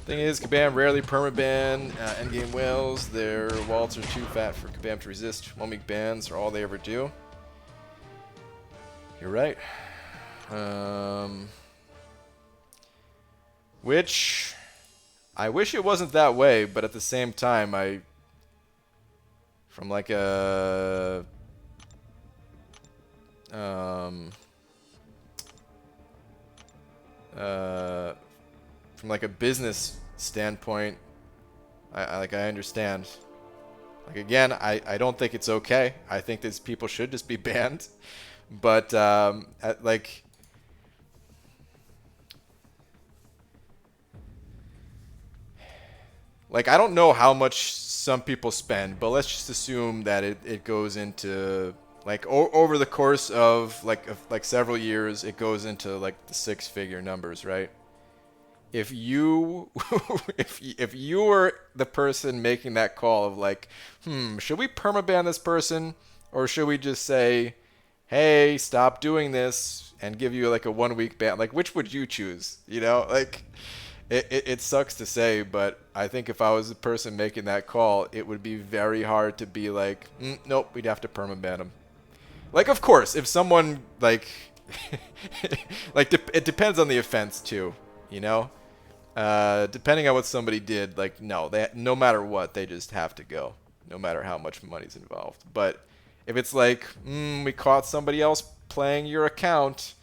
S1: Thing is, Kabam rarely permaban endgame whales. Their wallets are too fat for Kabam to resist. 1 week bans are all they ever do. You're right. Which I wish it wasn't that way, but at the same time, from like a from like a business standpoint, I understand. Like, again, I don't think it's okay. I think these people should just be banned. But like, I don't know how much some people spend, but let's just assume that it goes into like over the course of like several years, it goes into like the six-figure numbers, right? If you if you were the person making that call of like, should we permaban this person, or should we just say, hey, stop doing this, and give you like a 1 week ban? Like, which would you choose? You know, like, it sucks to say, but I think if I was the person making that call, it would be very hard to be like, nope, we'd have to permaban him. Like, of course, if someone like like it depends on the offense too, you know. Depending on what somebody did, like, no matter what, they just have to go, no matter how much money's involved. But if it's like, we caught somebody else playing your account,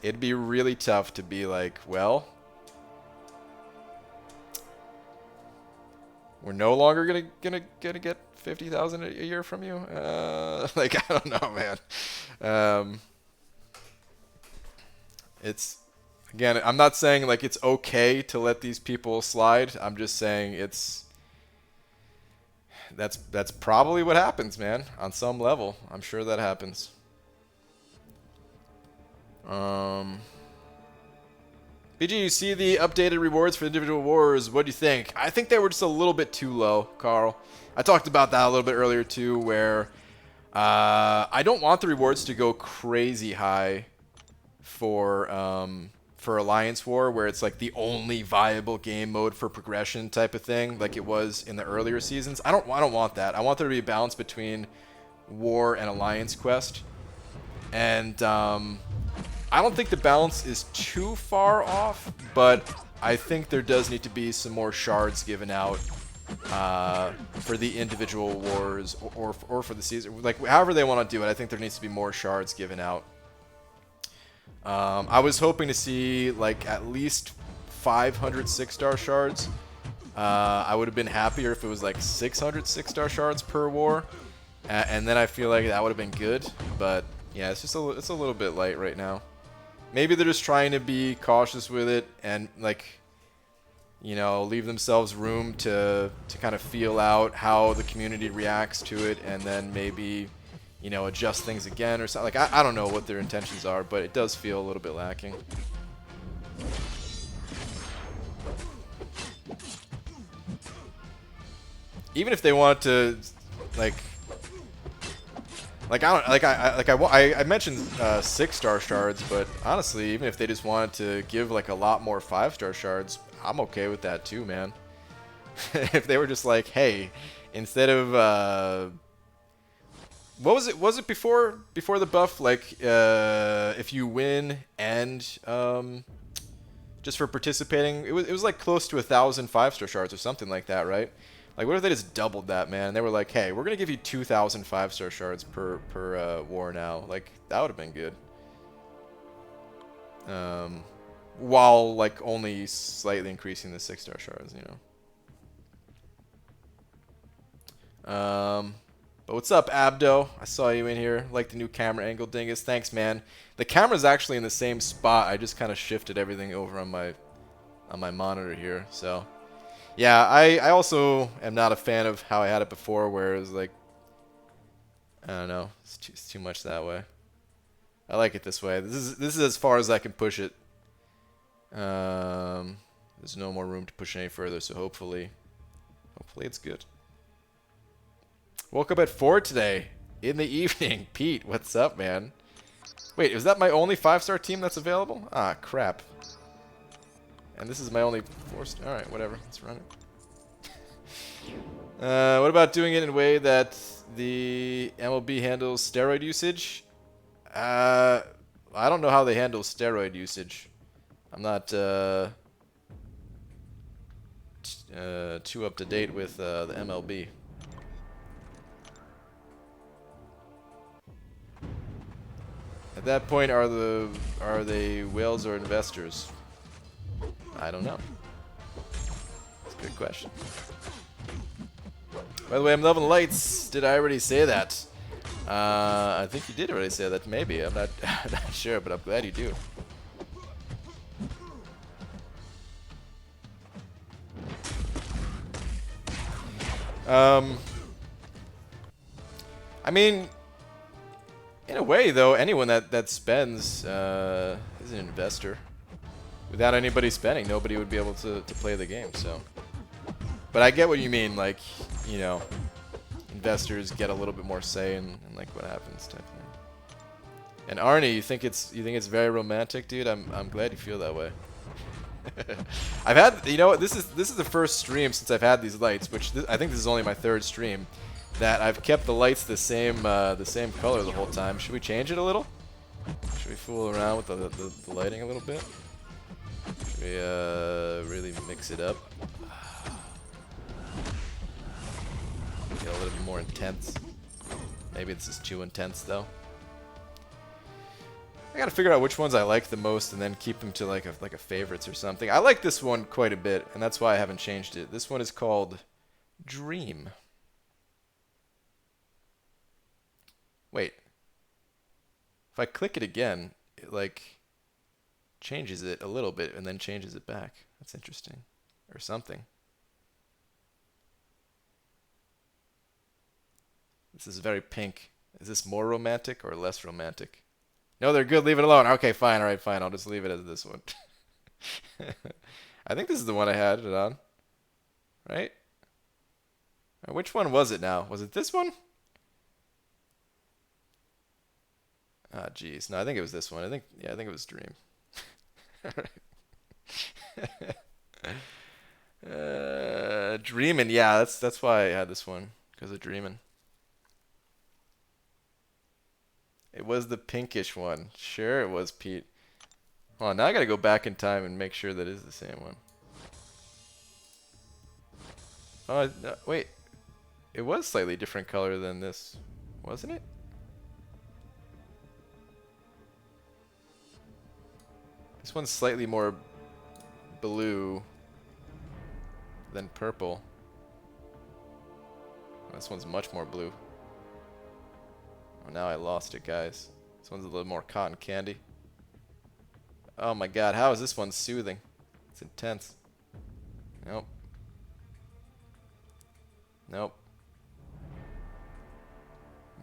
S1: it'd be really tough to be like, well, we're no longer gonna get 50,000 a year from you. Like, I don't know, man. It's, again, I'm not saying like it's okay to let these people slide. I'm just saying that's probably what happens, man. On some level, I'm sure that happens. BG, you see the updated rewards for individual wars. What do you think? I think they were just a little bit too low, Carl. I talked about that a little bit earlier too, where I don't want the rewards to go crazy high for Alliance War, where it's like the only viable game mode for progression type of thing, like it was in the earlier seasons. I don't want that. I want there to be a balance between War and Alliance Quest, and I don't think the balance is too far off, but I think there does need to be some more shards given out for the individual wars or for the season. Like, however they want to do it, I think there needs to be more shards given out. I was hoping to see like at least 500 6-star shards. I would have been happier if it was like 600 6-star shards per war, and then I feel like that would have been good. But yeah, it's just it's a little bit light right now. Maybe they're just trying to be cautious with it and, like, you know, leave themselves room to kind of feel out how the community reacts to it, and then maybe, you know, adjust things again or something. Like, I don't know what their intentions are, but it does feel a little bit lacking. Even if they want to, I mentioned 6-star shards, but honestly, even if they just wanted to give like a lot more 5-star shards, I'm okay with that too, man. If they were just like, hey, instead of what was it? Was it before the buff? Like, if you win and just for participating, it was like close to 1,000 5-star shards or something like that, right? Like, what if they just doubled that, man? They were like, hey, we're gonna give you 2,000 5-star shards per war now. Like, that would have been good. While like only slightly increasing the 6-star shards, you know. But what's up, Abdo? I saw you in here. Like the new camera angle, dingus. Thanks, man. The camera's actually in the same spot. I just kind of shifted everything over on my monitor here. So, yeah, I also am not a fan of how I had it before, where it was like, I don't know, it's too much that way. I like it this way. This is as far as I can push it. There's no more room to push any further, so hopefully it's good. Woke up at 4 today in the evening. Pete, what's up, man? Wait, is that my only 5-star team that's available? Ah, crap. And this is my only 4-star. Alright, whatever. Let's run it. What about doing it in a way that the MLB handles steroid usage? I don't know how they handle steroid usage. I'm not too up to date with the MLB. At that point, are they whales or investors? I don't know. Good question. By the way, I'm loving the lights. Did I already say that? I think you did already say that. Maybe. I'm not, not sure, but I'm glad you do. I mean, in a way, though, anyone that spends is an investor. Without anybody spending, nobody would be able to play the game. So, but I get what you mean. Like, you know, investors get a little bit more say in like what happens type thing. And Arnie, you think it's very romantic, dude? I'm glad you feel that way. I've had, you know what, this is the first stream since I've had these lights, which I think this is only my third stream, that I've kept the lights the same color the whole time. Should we change it a little? Should we fool around with the lighting a little bit? Should we really mix it up? Get a little bit more intense. Maybe this is too intense though. I gotta figure out which ones I like the most and then keep them to like a favorites or something. I like this one quite a bit, and that's why I haven't changed it. This one is called Dream. Wait. If I click it again, it like changes it a little bit and then changes it back. That's interesting. Or something. This is very pink. Is this more romantic or less romantic? No, they're good. Leave it alone. Okay, fine. All right, fine. I'll just leave it as this one. I think this is the one I had it on. Right? Which one was it now? Was it this one? Ah, jeez. No, I think it was this one. I think it was Dream. Dreamin'. Yeah, that's why I had this one, because of Dreamin'. It was the pinkish one. Sure it was, Pete. Oh, now I gotta go back in time and make sure that is the same one. Oh, no, wait. It was slightly different color than this, wasn't it? This one's slightly more blue than purple. This one's much more blue. Oh, now I lost it, guys. This one's a little more cotton candy. Oh my god, how is this one soothing? It's intense. Nope. Nope.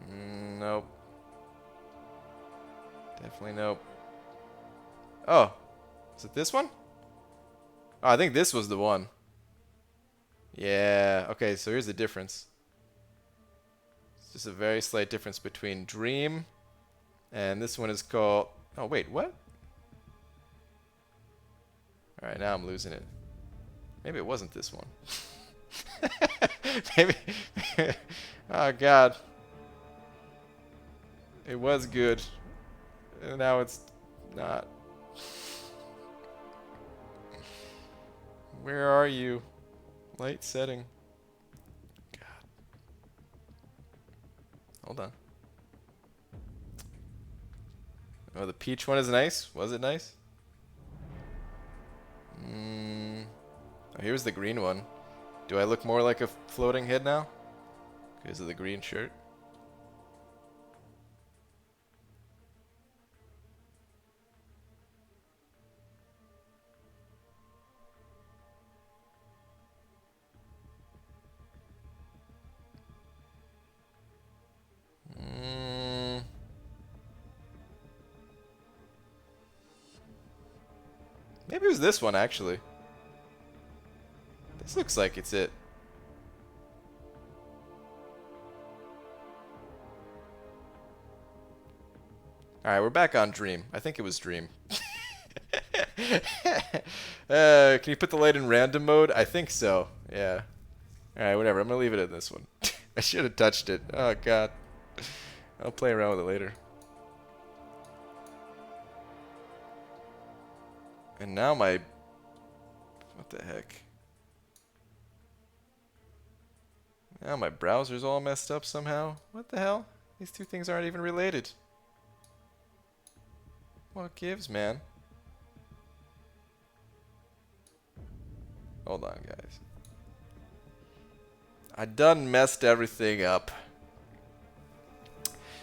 S1: Nope. Definitely nope. Oh. Is it this one? Oh, I think this was the one. Yeah. Okay, so here's the difference. Just a very slight difference between Dream and this one is called... Oh, wait, what? Alright, now I'm losing it. Maybe it wasn't this one. Maybe... Oh, God. It was good. And now it's not. Where are you? Light setting. Hold on. Oh, the peach one is nice. Was it nice? Oh, here's the green one. Do I look more like a floating head now? Because of the green shirt? Maybe it was this one, actually. This looks like it's it. Alright, we're back on Dream. I think it was Dream. Can you put the light in random mode? I think so. Yeah. Alright, whatever. I'm going to leave it in this one. I should have touched it. Oh, God. I'll play around with it later. And now my... What the heck? Now my browser's all messed up somehow. What the hell? These two things aren't even related. What gives, man? Hold on, guys. I done messed everything up.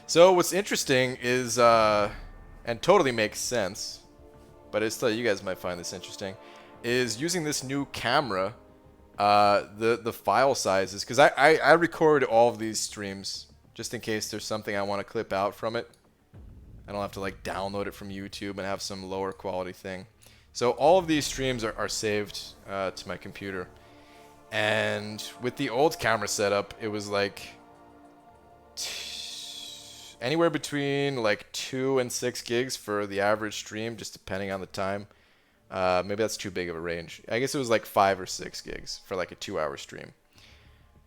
S1: So what's interesting is, and totally makes sense, but it's still, you guys might find this interesting, is using this new camera, the file sizes, because I record all of these streams just in case there's something I want to clip out from it. I don't have to like download it from YouTube and have some lower quality thing. So all of these streams are saved to my computer. And with the old camera setup, it was like anywhere between like 2 and 6 gigs for the average stream, just depending on the time. Maybe that's too big of a range. I guess it was like 5 or 6 gigs for like a 2-hour stream.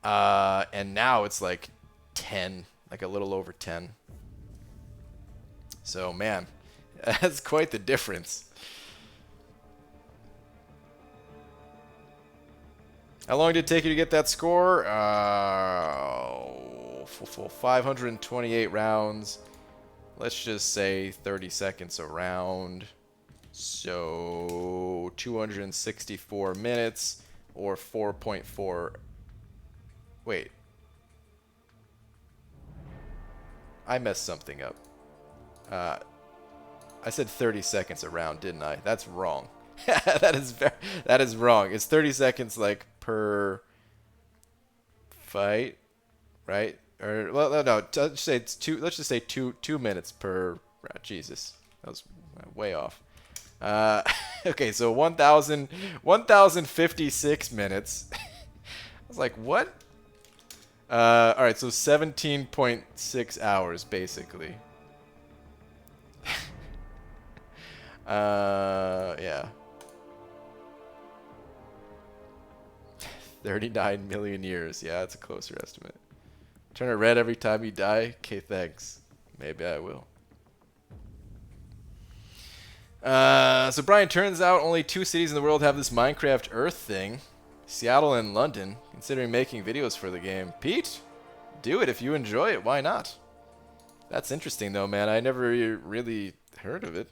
S1: And now it's like 10, like a little over 10. So man, that's quite the difference. How long did it take you to get that score? 528 rounds. Let's just say 30 seconds a round. So 264 minutes or 4.4. Wait. I messed something up. I said 30 seconds a round, didn't I? That's wrong. that is wrong. It's 30 seconds like per fight, right? Or well, no. Let's say it's two. Let's just say two minutes per. Jesus, that was way off. Okay, so 1,056 minutes. I was like, what? All right, so 17.6 hours basically. Yeah. 39 million years. Yeah, that's a closer estimate. Turn it red every time you die? Okay, thanks. Maybe I will. So Brian, turns out only 2 cities in the world have this Minecraft Earth thing. Seattle and London. Considering making videos for the game. Pete, do it if you enjoy it. Why not? That's interesting though, man. I never really heard of it.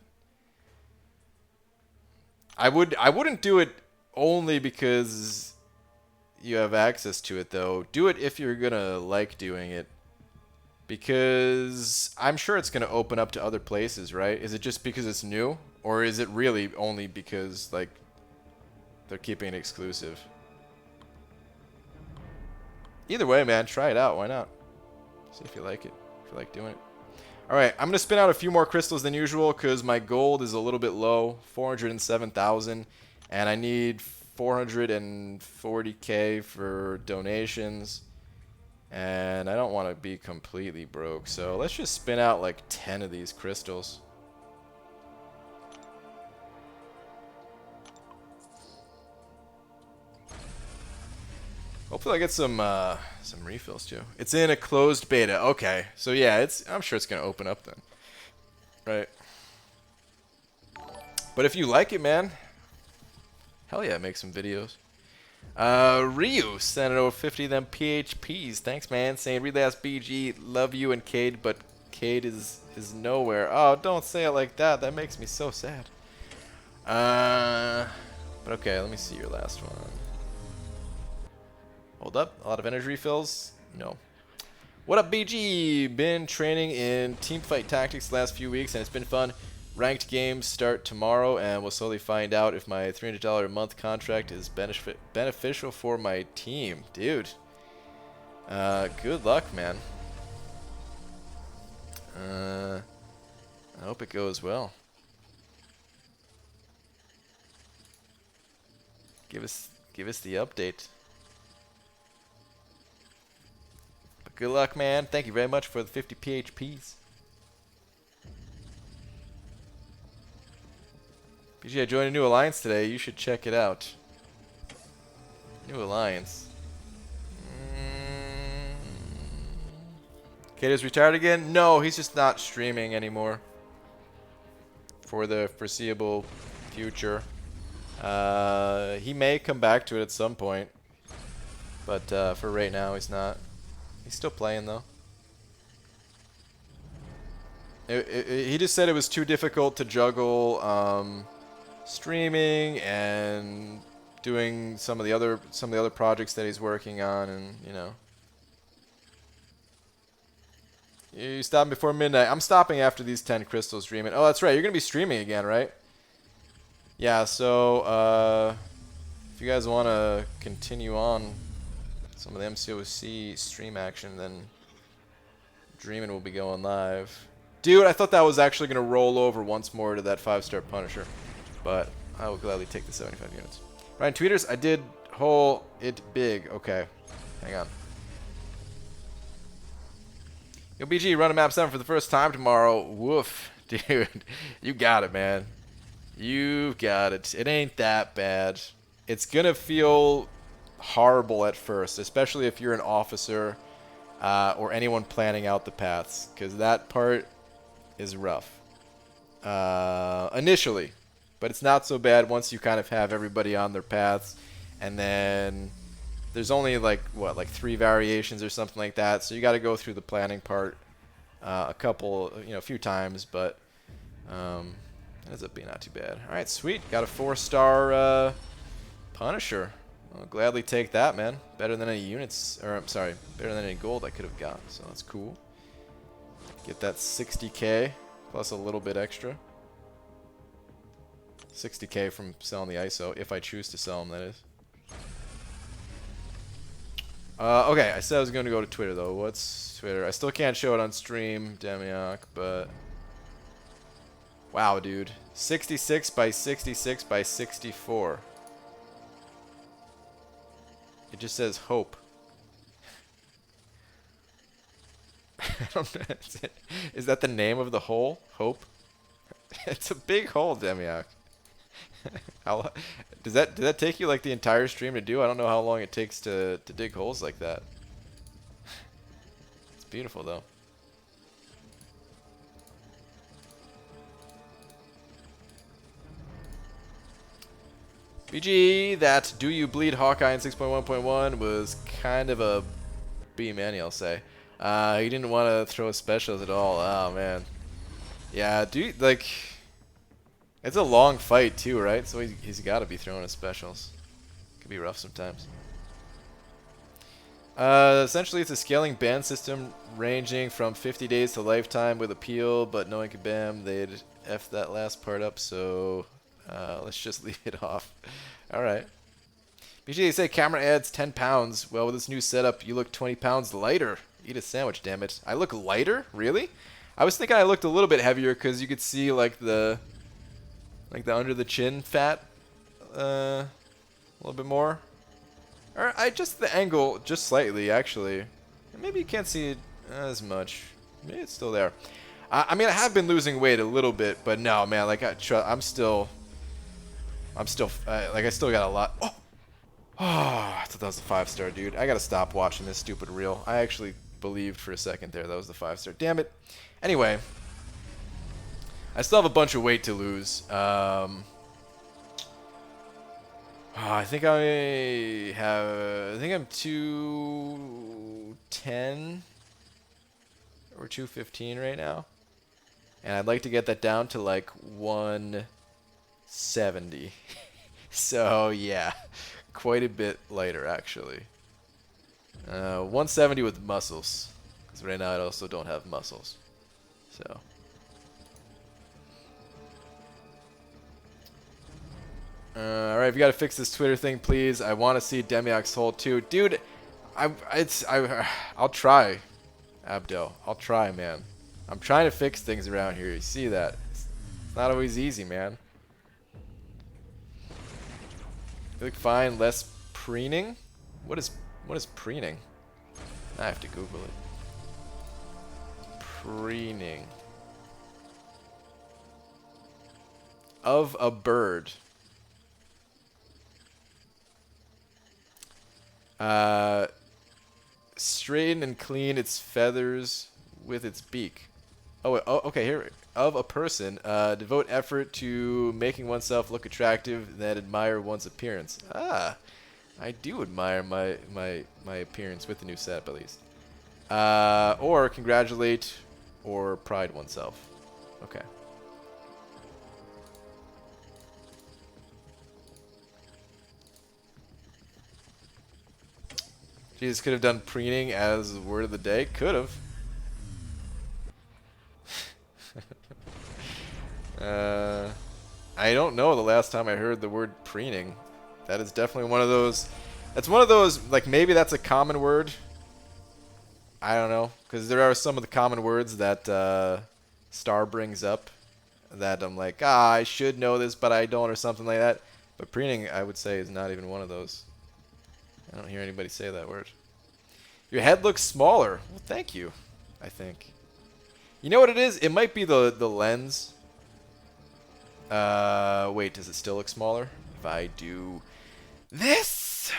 S1: I wouldn't do it only because you have access to it though. Do it if you're gonna like doing it, because I'm sure it's gonna open up to other places, right? Is it just because it's new, or is it really only because like they're keeping it exclusive? Either way, man, try it out. Why not? See if you like it. If you like doing it. Alright, I'm going to spin out a few more crystals than usual because my gold is a little bit low, 407,000, and I need 440k for donations, and I don't want to be completely broke, so let's just spin out like 10 of these crystals. Hopefully I get some refills too. It's in a closed beta. Okay, so yeah, I'm sure it's gonna open up then, right? But if you like it, man, hell yeah, make some videos. Ryu sent it over 50 of them PHPs. Thanks, man. Saying Relapse BG, love you and Cade, but Cade is nowhere. Oh, don't say it like that. That makes me so sad. But okay, let me see your last one. Hold up, a lot of energy refills? No. What up, BG? Been training in teamfight tactics the last few weeks, and it's been fun. Ranked games start tomorrow, and we'll slowly find out if my $300 a month contract is beneficial for my team. Dude, good luck, man. I hope it goes well. Give us the update. Good luck, man. Thank you very much for the 50 PHPs. BG, I joined a new alliance today. You should check it out. New alliance. Kato's retired again? No, he's just not streaming anymore. For the foreseeable future. He may come back to it at some point. But for right now, he's not. He's still playing though. He just said it was too difficult to juggle streaming and doing some of the other projects that he's working on, and you know. You stopping before midnight. I'm stopping after these 10 crystals streaming. Oh, that's right. You're gonna be streaming again, right? Yeah. So if you guys want to continue on some of the MCOC stream action, then Dreamin' will be going live. Dude, I thought that was actually gonna roll over once more to that 5-star Punisher, but I will gladly take the 75 units. Ryan tweeters, I did hole it big. Okay, hang on. Yo, BG, run a map 7 for the first time tomorrow. Woof. Dude, you got it, man. You've got it. It ain't that bad. It's going to feel horrible at first, especially if you're an officer or anyone planning out the paths, because that part is rough initially. But it's not so bad once you kind of have everybody on their paths, and then there's only like 3 variations or something like that, so you got to go through the planning part a few times, but it ends up being not too bad. All right, sweet, got a 4-star Punisher. I'll gladly take that, man. Better than any units, or I'm sorry, better than any gold I could have got, so that's cool. Get that 60k plus a little bit extra. 60k from selling the ISO, if I choose to sell them, that is. Okay, I said I was going to go to Twitter, though. What's Twitter? I still can't show it on stream, Demiok, but... Wow, dude. 66 by 66 by 64. It just says hope. I don't know. Is that the name of the hole? Hope? It's a big hole, Demiok. Did that take you like the entire stream to do? I don't know how long it takes to dig holes like that. It's beautiful though. BG, that Do You Bleed Hawkeye in 6.1.1 was kind of a B-manny, I'll say. He didn't want to throw specials at all. Oh man. Yeah, dude, like... It's a long fight too, right? So he's got to be throwing his specials. Could be rough sometimes. Essentially, it's a scaling ban system ranging from 50 days to lifetime with appeal, but knowing Kabam, they'd F that last part up, so let's just leave it off. Alright. BG, they say camera adds 10 pounds. Well, with this new setup, you look 20 pounds lighter. Eat a sandwich, damn it. I look lighter? Really? I was thinking I looked a little bit heavier because you could see like the under the chin fat a little bit more. Or I just the angle just slightly actually. Maybe you can't see it as much. Maybe it's still there. I mean, I have been losing weight a little bit, but no, man, like I'm still like I still got a lot. Oh, I thought that was a 5-star, dude. I gotta stop watching this stupid reel. I actually believed for a second there that was the 5-star. Damn it. Anyway. I still have a bunch of weight to lose. I think I'm 210 or 215 right now. And I'd like to get that down to like 170. So yeah, quite a bit lighter actually. 170 with muscles. Because right now I also don't have muscles. So... Alright, if you gotta fix this Twitter thing, please. I want to see Demiok's hole too. Dude, I'll try, Abdel. I'll try, man. I'm trying to fix things around here. You see that? It's not always easy, man. You look fine. Less preening? What is preening? I have to Google it. Preening. Of a bird. Straighten and clean its feathers with its beak. Oh, okay, here. Of a person, devote effort to making oneself look attractive, then admire one's appearance. Ah, I do admire my appearance with the new setup, at least. Or congratulate or pride oneself. Okay. Jesus, could have done preening as word of the day. Could have. I don't know the last time I heard the word preening. That is definitely one of those. That's one of those, like, maybe that's a common word. I don't know. Because there are some of the common words that Star brings up that I'm like, I should know this, but I don't, or something like that. But preening, I would say, is not even one of those. I don't hear anybody say that word. Your head looks smaller. Well, thank you, I think. You know what it is? It might be the lens. Wait, does it still look smaller? If I do this?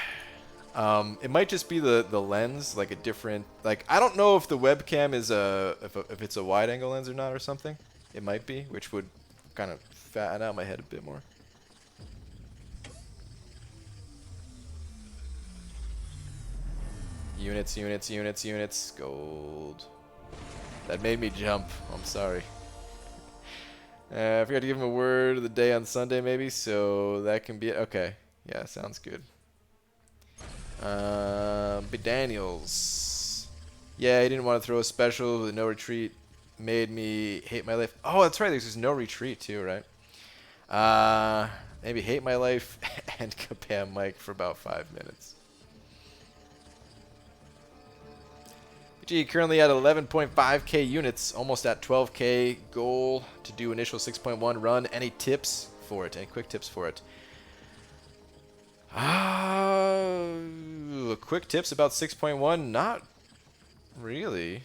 S1: It might just be the lens, like a different, like, I don't know if the webcam is if it's a wide angle lens or not or something. It might be, which would kind of fatten out my head a bit more. Units, units, units, units. Gold. That made me jump. I'm sorry. I forgot to give him a word of the day on Sunday, maybe, so that can be it. Okay. Yeah, sounds good. Daniels. Yeah, he didn't want to throw a special with no retreat. Made me hate my life. Oh, that's right. There's no retreat, too, right? Maybe hate my life and Kabam Mike for about 5 minutes. Gee, currently at 11.5k units, almost at 12k goal to do initial 6.1 run. Any tips for it? Any quick tips for it? Quick tips about 6.1? Not really.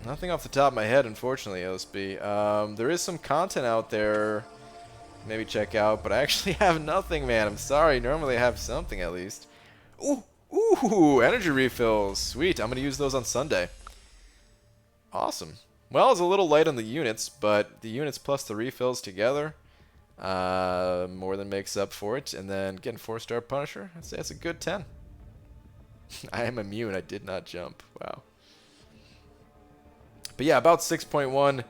S1: Nothing off the top of my head, unfortunately, OSB. There is some content out there. Maybe check out, but I actually have nothing, man. I'm sorry. Normally I have something at least. Ooh, energy refills. Sweet. I'm going to use those on Sunday. Awesome. Well, it's a little light on the units, but the units plus the refills together more than makes up for it. And then getting 4-star Punisher, I'd say that's a good 10. I am immune. I did not jump. Wow. But yeah, about 6.1.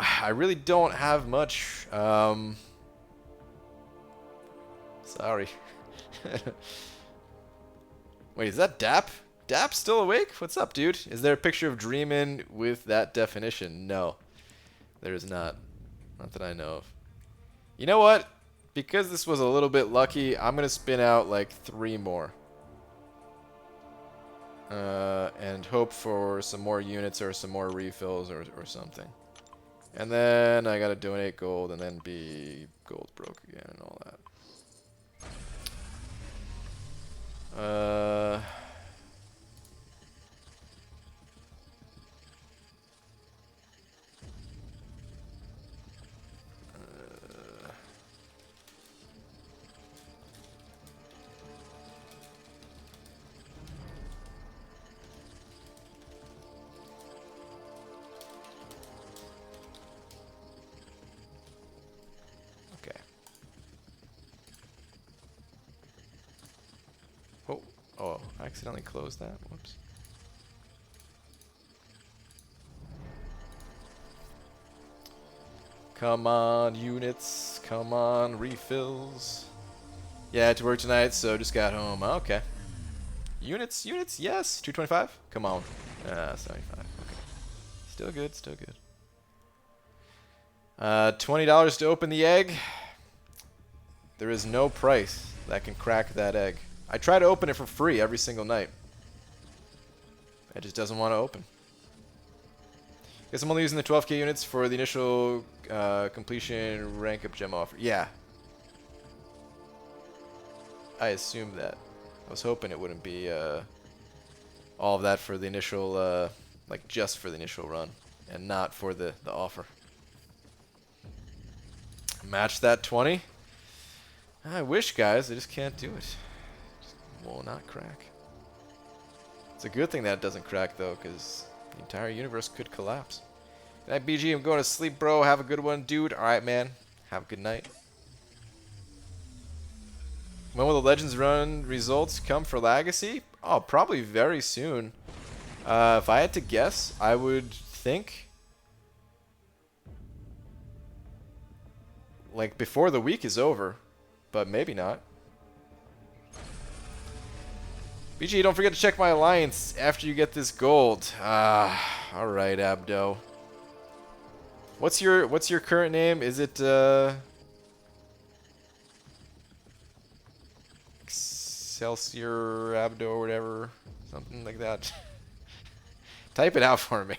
S1: I really don't have much. Sorry. Wait, is that Dap? Dap still awake? What's up, dude? Is there a picture of Dreamin' with that definition? No. There is not. Not that I know of. You know what? Because this was a little bit lucky, I'm going to spin out like 3 more. And hope for some more units or some more refills or something. And then I gotta donate gold and then be gold broke again and all that. Oh, I accidentally closed that. Whoops. Come on, units. Come on, refills. Yeah, I had to work tonight, so just got home. Okay. Units, yes. 225? Come on. 75. Okay. Still good, still good. $20 to open the egg. There is no price that can crack that egg. I try to open it for free every single night. It just doesn't want to open. Guess I'm only using the 12k units for the initial completion rank up gem offer. Yeah. I assumed that. I was hoping it wouldn't be all of that for the initial, like just for the initial run, and not for the offer. Match that 20. I wish, guys. I just can't do it. Just will not crack. It's a good thing that it doesn't crack, though, because the entire universe could collapse. Good night, BG. I'm going to sleep, bro. Have a good one, dude. All right, man. Have a good night. When will the Legends Run results come for Legacy? Oh, probably very soon. If I had to guess, I would think like before the week is over. but maybe not. BG, don't forget to check my alliance after you get this gold. Ah, all right, Abdo. What's your current name? Is it Excelsior Abdo or whatever, something like that? Type it out for me.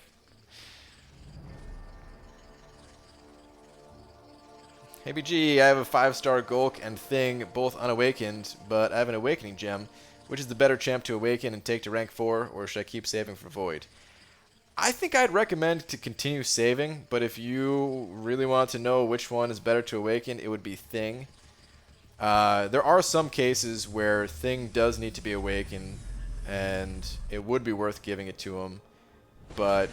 S1: Hey BG, I have a 5-star Gulk and Thing, both unawakened, but I have an Awakening Gem. Which is the better champ to awaken and take to rank 4, or should I keep saving for Void? I think I'd recommend to continue saving, but if you really want to know which one is better to awaken, it would be Thing. There are some cases where Thing does need to be awakened, and it would be worth giving it to him, but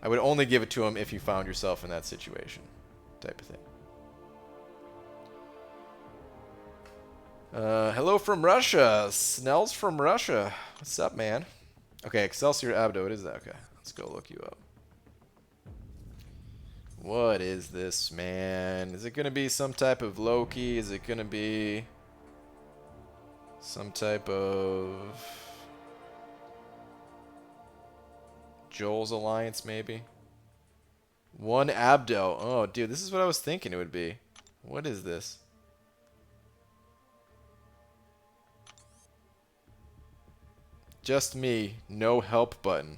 S1: I would only give it to him if you found yourself in that situation, type of thing. Hello from Russia. Snell's from Russia. What's up, man? Okay, Excelsior Abdo. It is that. Okay, let's go look you up. What is this, man? Is it going to be some type of Loki? Is it going to be some type of Joel's Alliance, maybe? One Abdo. Oh, dude, this is what I was thinking it would be. What is this? Just me, no help button.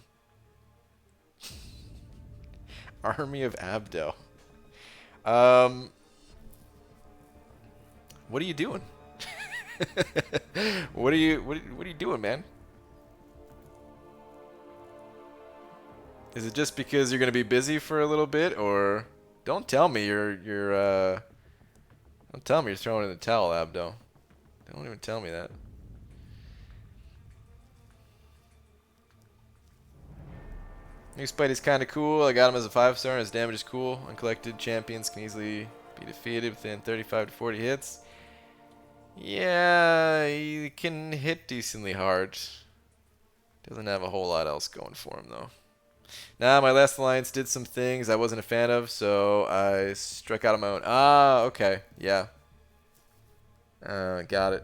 S1: Army of Abdo. What are you doing? What are you doing, man? Is it just because you're gonna be busy for a little bit, or don't tell me don't tell me you're throwing in the towel, Abdo. Don't even tell me that. New Spidey's kind of cool. I got him as a 5-star and his damage is cool. Uncollected champions can easily be defeated within 35 to 40 hits. Yeah, he can hit decently hard. Doesn't have a whole lot else going for him, though. Nah, my last alliance did some things I wasn't a fan of, so I struck out on my own. Ah, okay. Yeah. Got it.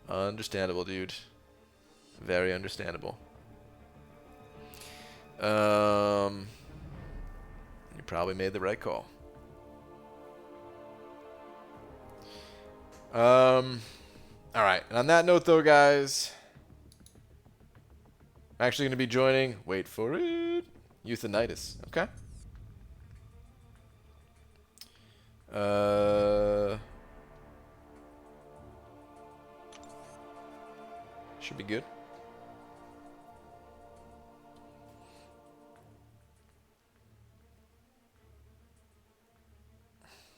S1: Understandable, dude. Very understandable. You probably made the right call. Alright, and on that note though, guys, I'm actually going to be joining, wait for it, Euthanitis, okay? Should be good.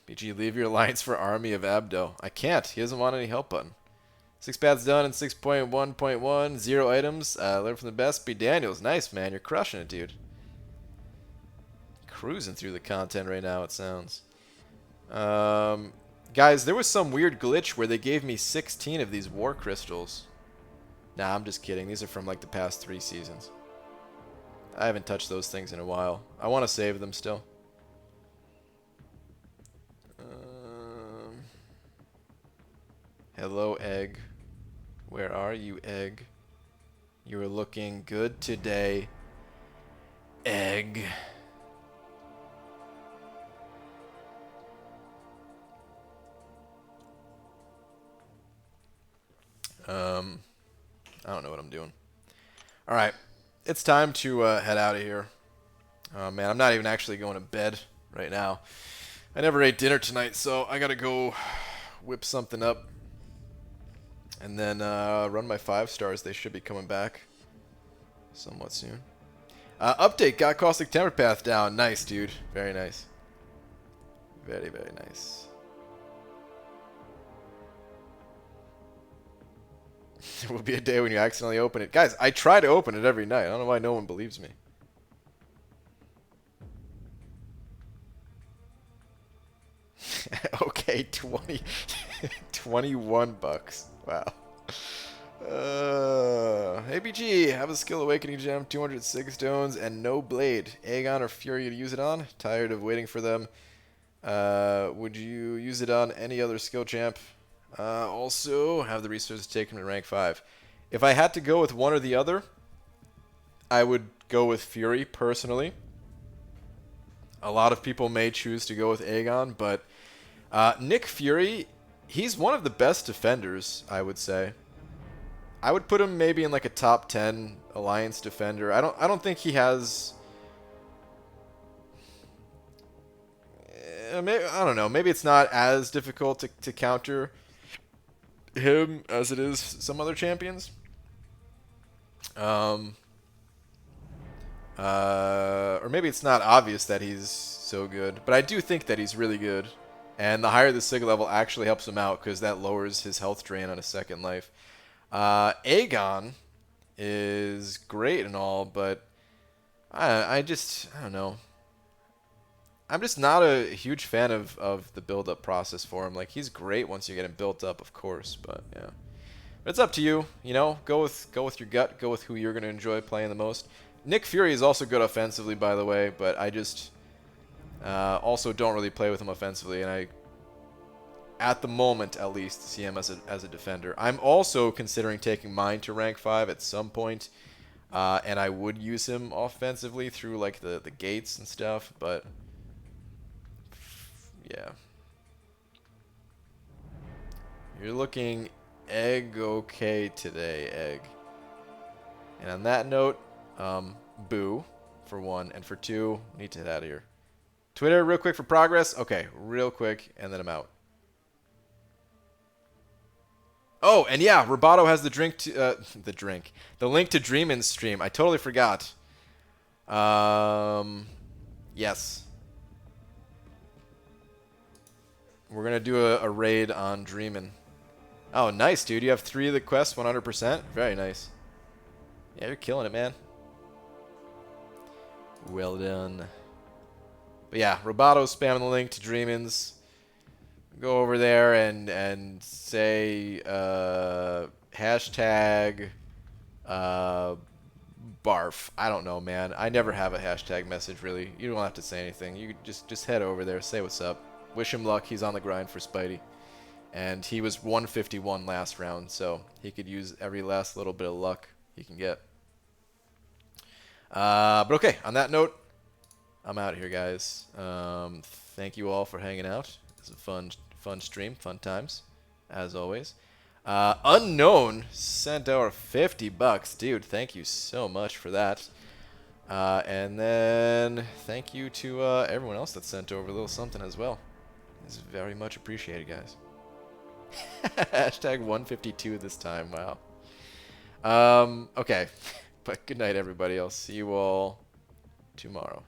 S1: BG, leave your alliance for Army of Abdo. I can't. He doesn't want any help button. 6 paths done in 6.1.1. 0 items. Learn from the best. B. Daniels. Nice, man. You're crushing it, dude. Cruising through the content right now, it sounds. Guys, there was some weird glitch where they gave me 16 of these war crystals. Nah, I'm just kidding. These are from like the past 3 seasons. I haven't touched those things in a while. I want to save them still. Hello, Egg. Where are you, Egg? You are looking good today, Egg. I don't know what I'm doing. All right, it's time to head out of here. Oh, man, I'm not even actually going to bed right now. I never ate dinner tonight, so I gotta go whip something up. And then run my 5 stars. They should be coming back somewhat soon. Update, got Caustic Temper Path down. Nice, dude. Very nice. Very, very nice. There will be a day when you accidentally open it. Guys, I try to open it every night. I don't know why no one believes me. Okay, 21 bucks. Wow. ABG, have a skill awakening gem, 206 stones, and no blade. Aegon or Fury to use it on? Tired of waiting for them. Would you use it on any other skill champ? Also, have the resources to take him to rank 5. If I had to go with one or the other, I would go with Fury, personally. A lot of people may choose to go with Aegon, but Nick Fury, he's one of the best defenders, I would say. I would put him maybe in like a top 10 alliance defender. I don't think he has maybe, I don't know, maybe it's not as difficult to counter him as it is some other champions. Or maybe it's not obvious that he's so good, but I do think that he's really good. And the higher the Sig level actually helps him out because that lowers his health drain on a second life. Aegon is great and all, but I don't know. I'm just not a huge fan of the build-up process for him. Like, he's great once you get him built up, of course, but yeah. But it's up to you, you know. Go with your gut. Go with who you're going to enjoy playing the most. Nick Fury is also good offensively, by the way, but I just also don't really play with him offensively, and I, at the moment at least, see him as a defender. I'm also considering taking mine to rank 5 at some point, and I would use him offensively through like the gates and stuff, but yeah. You're looking egg okay today, egg. And on that note, boo for 1, and for 2, need to head out of here. Twitter, real quick for progress. Okay, real quick, and then I'm out. Oh, and yeah, Roboto has the link to Dreamin's stream. I totally forgot. Yes. We're gonna do a raid on Dreamin. Oh, nice, dude. You have 3 of the quests 100%. Very nice. Yeah, you're killing it, man. Well done. But yeah, Roboto's spamming the link to Dreamin's. Go over there and say hashtag barf. I don't know, man. I never have a hashtag message, really. You don't have to say anything. You just head over there, say what's up. Wish him luck. He's on the grind for Spidey. And he was 151 last round, so he could use every last little bit of luck he can get. But okay, on that note, I'm out of here, guys. Thank you all for hanging out. It's a fun stream, fun times, as always. Unknown sent over $50. Dude, thank you so much for that. And then thank you to everyone else that sent over a little something as well. It's very much appreciated, guys. Hashtag 152 this time. Wow. Okay. But good night, everybody. I'll see you all tomorrow.